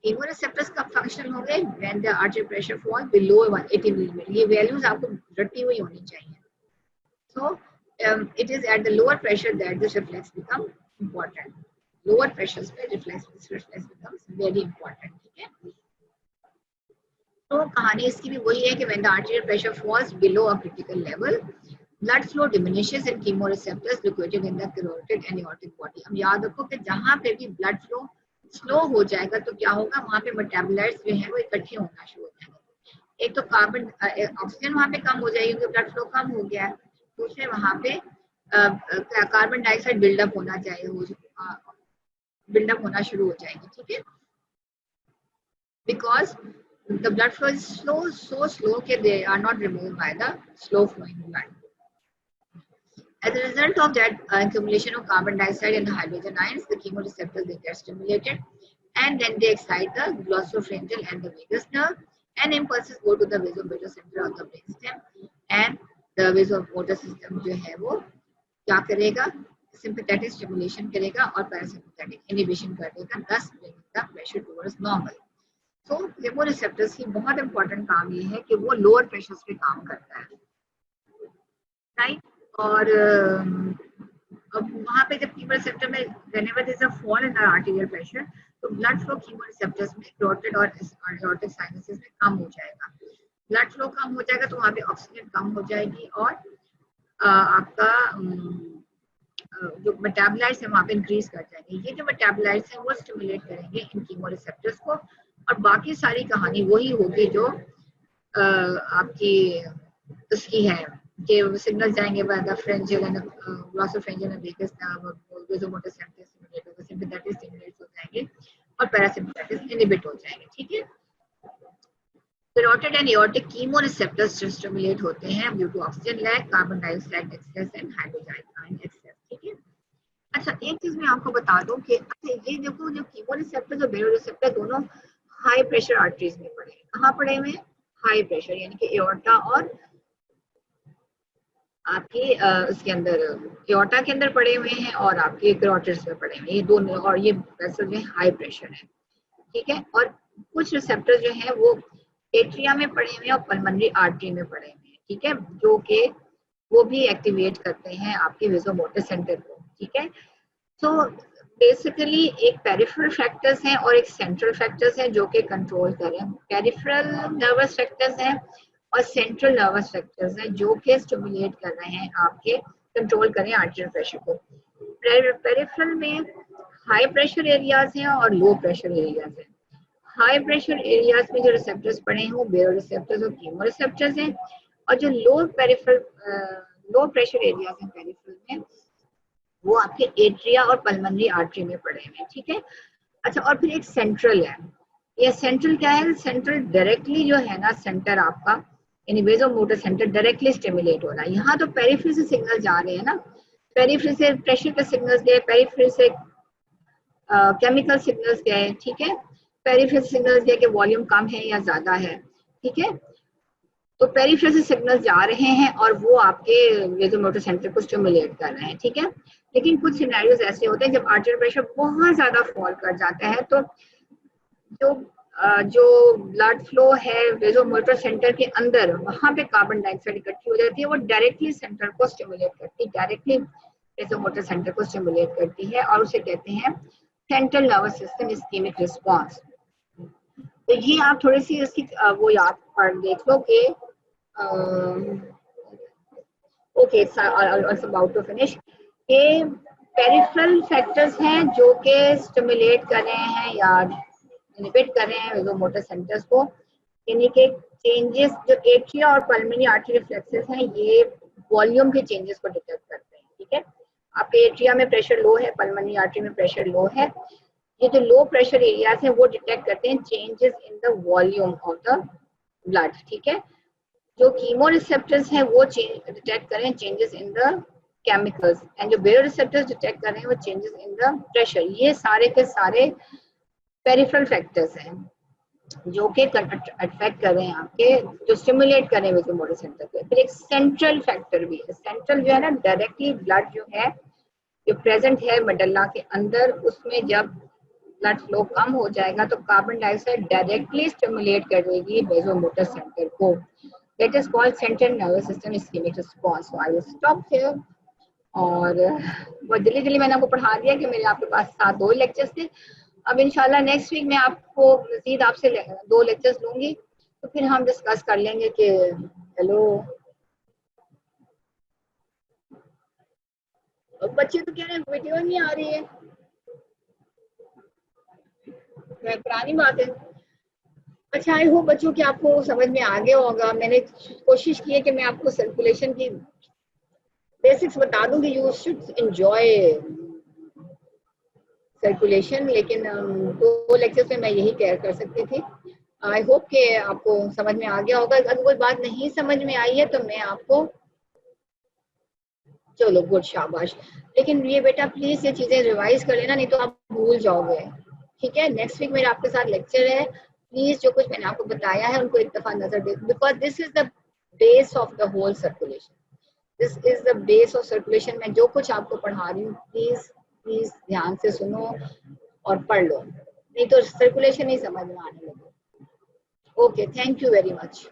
कीमोरिसेप्टर्स कब फंक्शनल होंगे? When the arterial pressure fall below 80 millimetre. ये वैल्यूज आपको रटी हुई होनी चाहिए। सो it is at the lower pressure that this reflex become important। lower pressures पे reflex becomes very important। ठीक है, तो कहानी इसकी भी वही है कि when the arterial pressure falls below a critical level, blood flow diminishes in chemoreceptors located in the carotid and aortic body। अब याद रखो कि जहाँ पे भी blood flow स्लो हो जाएगा तो क्या होगा, वहाँ पे मेटाबोलाइट्स जो है वो इकट्ठे होना शुरू हो जाएंगे। एक तो कार्बन ऑक्सीजन वहाँ पे कम हो जाएगी क्योंकि ब्लड फ्लो कम हो गया है, दूसरे वहाँ पे कार्बन डाइऑक्साइड बिल्डअप होना चाहिए, बिल्डअप होना शुरू हो जाएगी। ठीक है, because the blood flow is so slow that they are not removed by the slow flowing blood। As a result of that accumulation of carbon dioxide and the hydrogen ions, the chemoreceptors they get stimulated and then they excite the glossopharyngeal and the vagus nerve, and impulses go to the vasomotor center of the brainstem, and the vasomotor system जो है वो क्या करेगा? sympathetic stimulation करेगा और parasympathetic inhibition कर देगा, thus bringing the pressure towards normal। तो केमोरिसेप्टर्स की बहुत इंपॉर्टेंट काम ये है कि वो लोअर प्रेशर्स पे काम करता है, राइट। और अब वहाँ पे जब कीमोरिसेप्टर में whenever there is a fall in the arterial pressure, तो ब्लड फ्लो कीमोरिसेप्टर्स में कैरोटिड और एरोटिक साइनसेस में कम हो जाएगा। ब्लड फ्लो कम हो जाएगा तो वहाँ पे ऑक्सीजन कम हो जाएगी और आपका जो मेटाबोलाइट्स है वहाँ पे इंक्रीज कर जाएंगे। ये जो मेटाबोलाइट्स हैं वो स्टिमुलेट करेंगे इन कीमोरिसेप्टर्स को, और बाकी सारी कहानी वही होगी जो आपकी उसकी है कि सिग्नल जाएंगे by the pharyngeal and glossopharyngeal and vagus nerve और वेसोमोटर सेंटर स्टिमुलेट होकर सिंपैथेटिक स्टिमुलेट हो जाएंगे और पैरासिम्पैथेटिक इनहिबिट हो जाएंगे, ठीक है। कैरोटिड एंड एओर्टिक कीमोरिसेप्टर्स जो स्टिमुलेट होते हैं due to oxygen lack, carbon dioxide excess and hydrogen ion excess, ठीक है। अच्छा, एक चीज मैं आपको बता दूं कि अच्छा ये देखो जो कीमोरिसेप्टर और बेरोरिसेप्टर दोनों हाई प्रेशर आर्टरीज में पड़े हैं। कहाँ पड़े हुए हैं? हाई प्रेशर, यानी कि एओर्टा और आपके उसके अंदर एओर्टा के अंदर पड़े हुए हैं और आपके कैरोटिड्स में पड़े हुए हैं, ये दोनों। और ये वेसल में हाई प्रेशर है, ठीक है। और कुछ रिसेप्टर जो है वो एट्रिया में पड़े हुए हैं और पल्मोनरी आर्टरी में पड़े हुए हैं, ठीक है, जो कि वो भी एक्टिवेट करते हैं आपके वेसोमोटर सेंटर को, ठीक है। तो बेसिकली एक पेरिफेरल फैक्टर्स हैं और एक सेंट्रल फैक्टर्स हैं जो कि कंट्रोल कर रहे हैं। पेरिफेरल नर्वस फैक्टर्स हैं और सेंट्रल नर्वस फैक्टर्स हैं जो कि स्टिमुलेट कर रहे हैं आपके, कंट्रोल कर रहे हैं आर्टेरियल प्रेशर को। पेरिफेरल में हाई प्रेशर एरियाज हैं और लो प्रेशर एरियाज हैं। हाई प्रेशर एरियाज में जो रिसेप्टर्स पड़े हैं वो बेरोरिसेप्टर्स और कीमोरिसेप्टर्स हैं, और जो लो प्रेशर एरियाज हैं पेरिफेरल में वो आपके एट्रिया और पल्मोनरी आर्टरी में पड़े हुए हैं, ठीक है। अच्छा, और फिर एक सेंट्रल है। ये सेंट्रल क्या है? सेंट्रल डायरेक्टली जो है ना, सेंटर आपका यानी वेसोमोटर सेंटर डायरेक्टली स्टिमुलेट हो रहा है। यहाँ तो पेरिफेरी से सिग्नल जा रहे हैं ना, पेरिफेरी से प्रेशर के सिग्नल्स गए, पेरिफेरी से केमिकल सिग्नल्स गए, ठीक है। पेरिफेरी सिग्नल्स गए कि वॉल्यूम कम है या ज्यादा है, ठीक है। तो पेरिफेरी से सिग्नल जा रहे हैं और वो आपके वेसोमोटर सेंटर को स्टिमुलेट कर रहे हैं, ठीक है। लेकिन कुछ सिनेरियोज ऐसे होते हैं जब आर्टेरियल प्रेशर बहुत ज्यादा फॉल कर जाता है तो जो ब्लड फ्लो है वेसोमोटर सेंटर के अंदर, वहां पे कार्बन डाइऑक्साइड इकट्ठी हो जाती है, वो डायरेक्टली सेंटर को स्टिमुलेट करती है, डायरेक्टली वेसोमोटर सेंटर को स्टिमुलेट करती है, और उसे कहते हैं central nervous system ischaemic response. तो ये आप थोड़ी सी इसकी वो याद पढ़ देख लो कि okay, it's about to finish. ये पेरिफेरल फैक्टर्स हैं जो कि स्टिमुलेट कर रहे हैं या इनहिबिट कर रहे हैं वेसोमोटर सेंटर्स को, यानी कि चेंजेस जो एट्रिया और पल्मोनरी आर्टरी रिफ्लेक्सेस हैं ये वॉल्यूम के चेंजेस को डिटेक्ट करते हैं, ठीक है। आपके एट्रिया में प्रेशर लो है, पल्मोनरी आर्टरी में प्रेशर लो है, ये जो लो प्रेशर एरियाज हैं वो डिटेक्ट करते हैं changes in the volume of the blood, ठीक है। जो कीमोरिसेप्टर्स हैं वो डिटेक्ट कर रहे हैं changes in the chemicals, and जो बेरोरिसेप्टर्स डिटेक्ट कर रहे हैं वो चेंजेस इन द प्रेशर। ये सारे के सारे पेरिफेरल फैक्टर्स हैं जो कि अट्रैक्ट कर रहे हैं आपके, जो स्टिमुलेट कर रहे हैं वेसोमोटर सेंटर पे। फिर एक सेंट्रल फैक्टर भी है। सेंट्रल जो है ना, डायरेक्टली ब्लड जो है जो प्रेजेंट है मेडल्ला के अंदर, उसमें जब ब्लड फ्लो कम हो जाएगा तो कार्बन डाइऑक्साइड डायरेक्टली स्टिमुलेट करेगी वेसोमोटर सेंटर को। That is called central nervous system ischaemic response. So I will stop here. और बहुत जल्दी जल्दी मैंने आपको पढ़ा दिया कि मेरे आपके पास 2 लेक्चर्स थे। अब इंशाल्लाह नेक्स्ट वीक मैं आपको मजीद आपसे 2 लेक्चर्स लूंगी, तो फिर हम डिस्कस कर लेंगे कि हेलो बच्चे तो कह रहे हैं वीडियो नहीं आ रही है, पुरानी बात है। अच्छा, आई होप बच्चों कि आपको समझ में आ गया होगा। मैंने कोशिश की है कि मैं आपको सर्कुलेशन की बेसिक्स बता दूं कि यू शुड एंजॉय सर्कुलेशन, लेकिन 2 लेक्चर्स में मैं यही केयर कर सकती थी। आई होप कि आपको समझ में आ गया होगा। अगर कोई बात नहीं समझ में आई है तो मैं आपको, चलो गुड, शाबाश। लेकिन ये बेटा प्लीज ये चीजें रिवाइज कर लेना, नहीं तो आप भूल जाओगे, ठीक है। नेक्स्ट वीक मेरा आपके साथ लेक्चर है। प्लीज जो कुछ मैंने आपको बताया है उनको एक दफा नजर दे, because this is the base of the whole circulation. This is the base of circulation. मैं जो कुछ आपको पढ़ा रही हूँ प्लीज प्लीज ध्यान से सुनो और पढ़ लो, नहीं तो सर्कुलेशन ही समझ में आने लगे। Okay, thank you very much.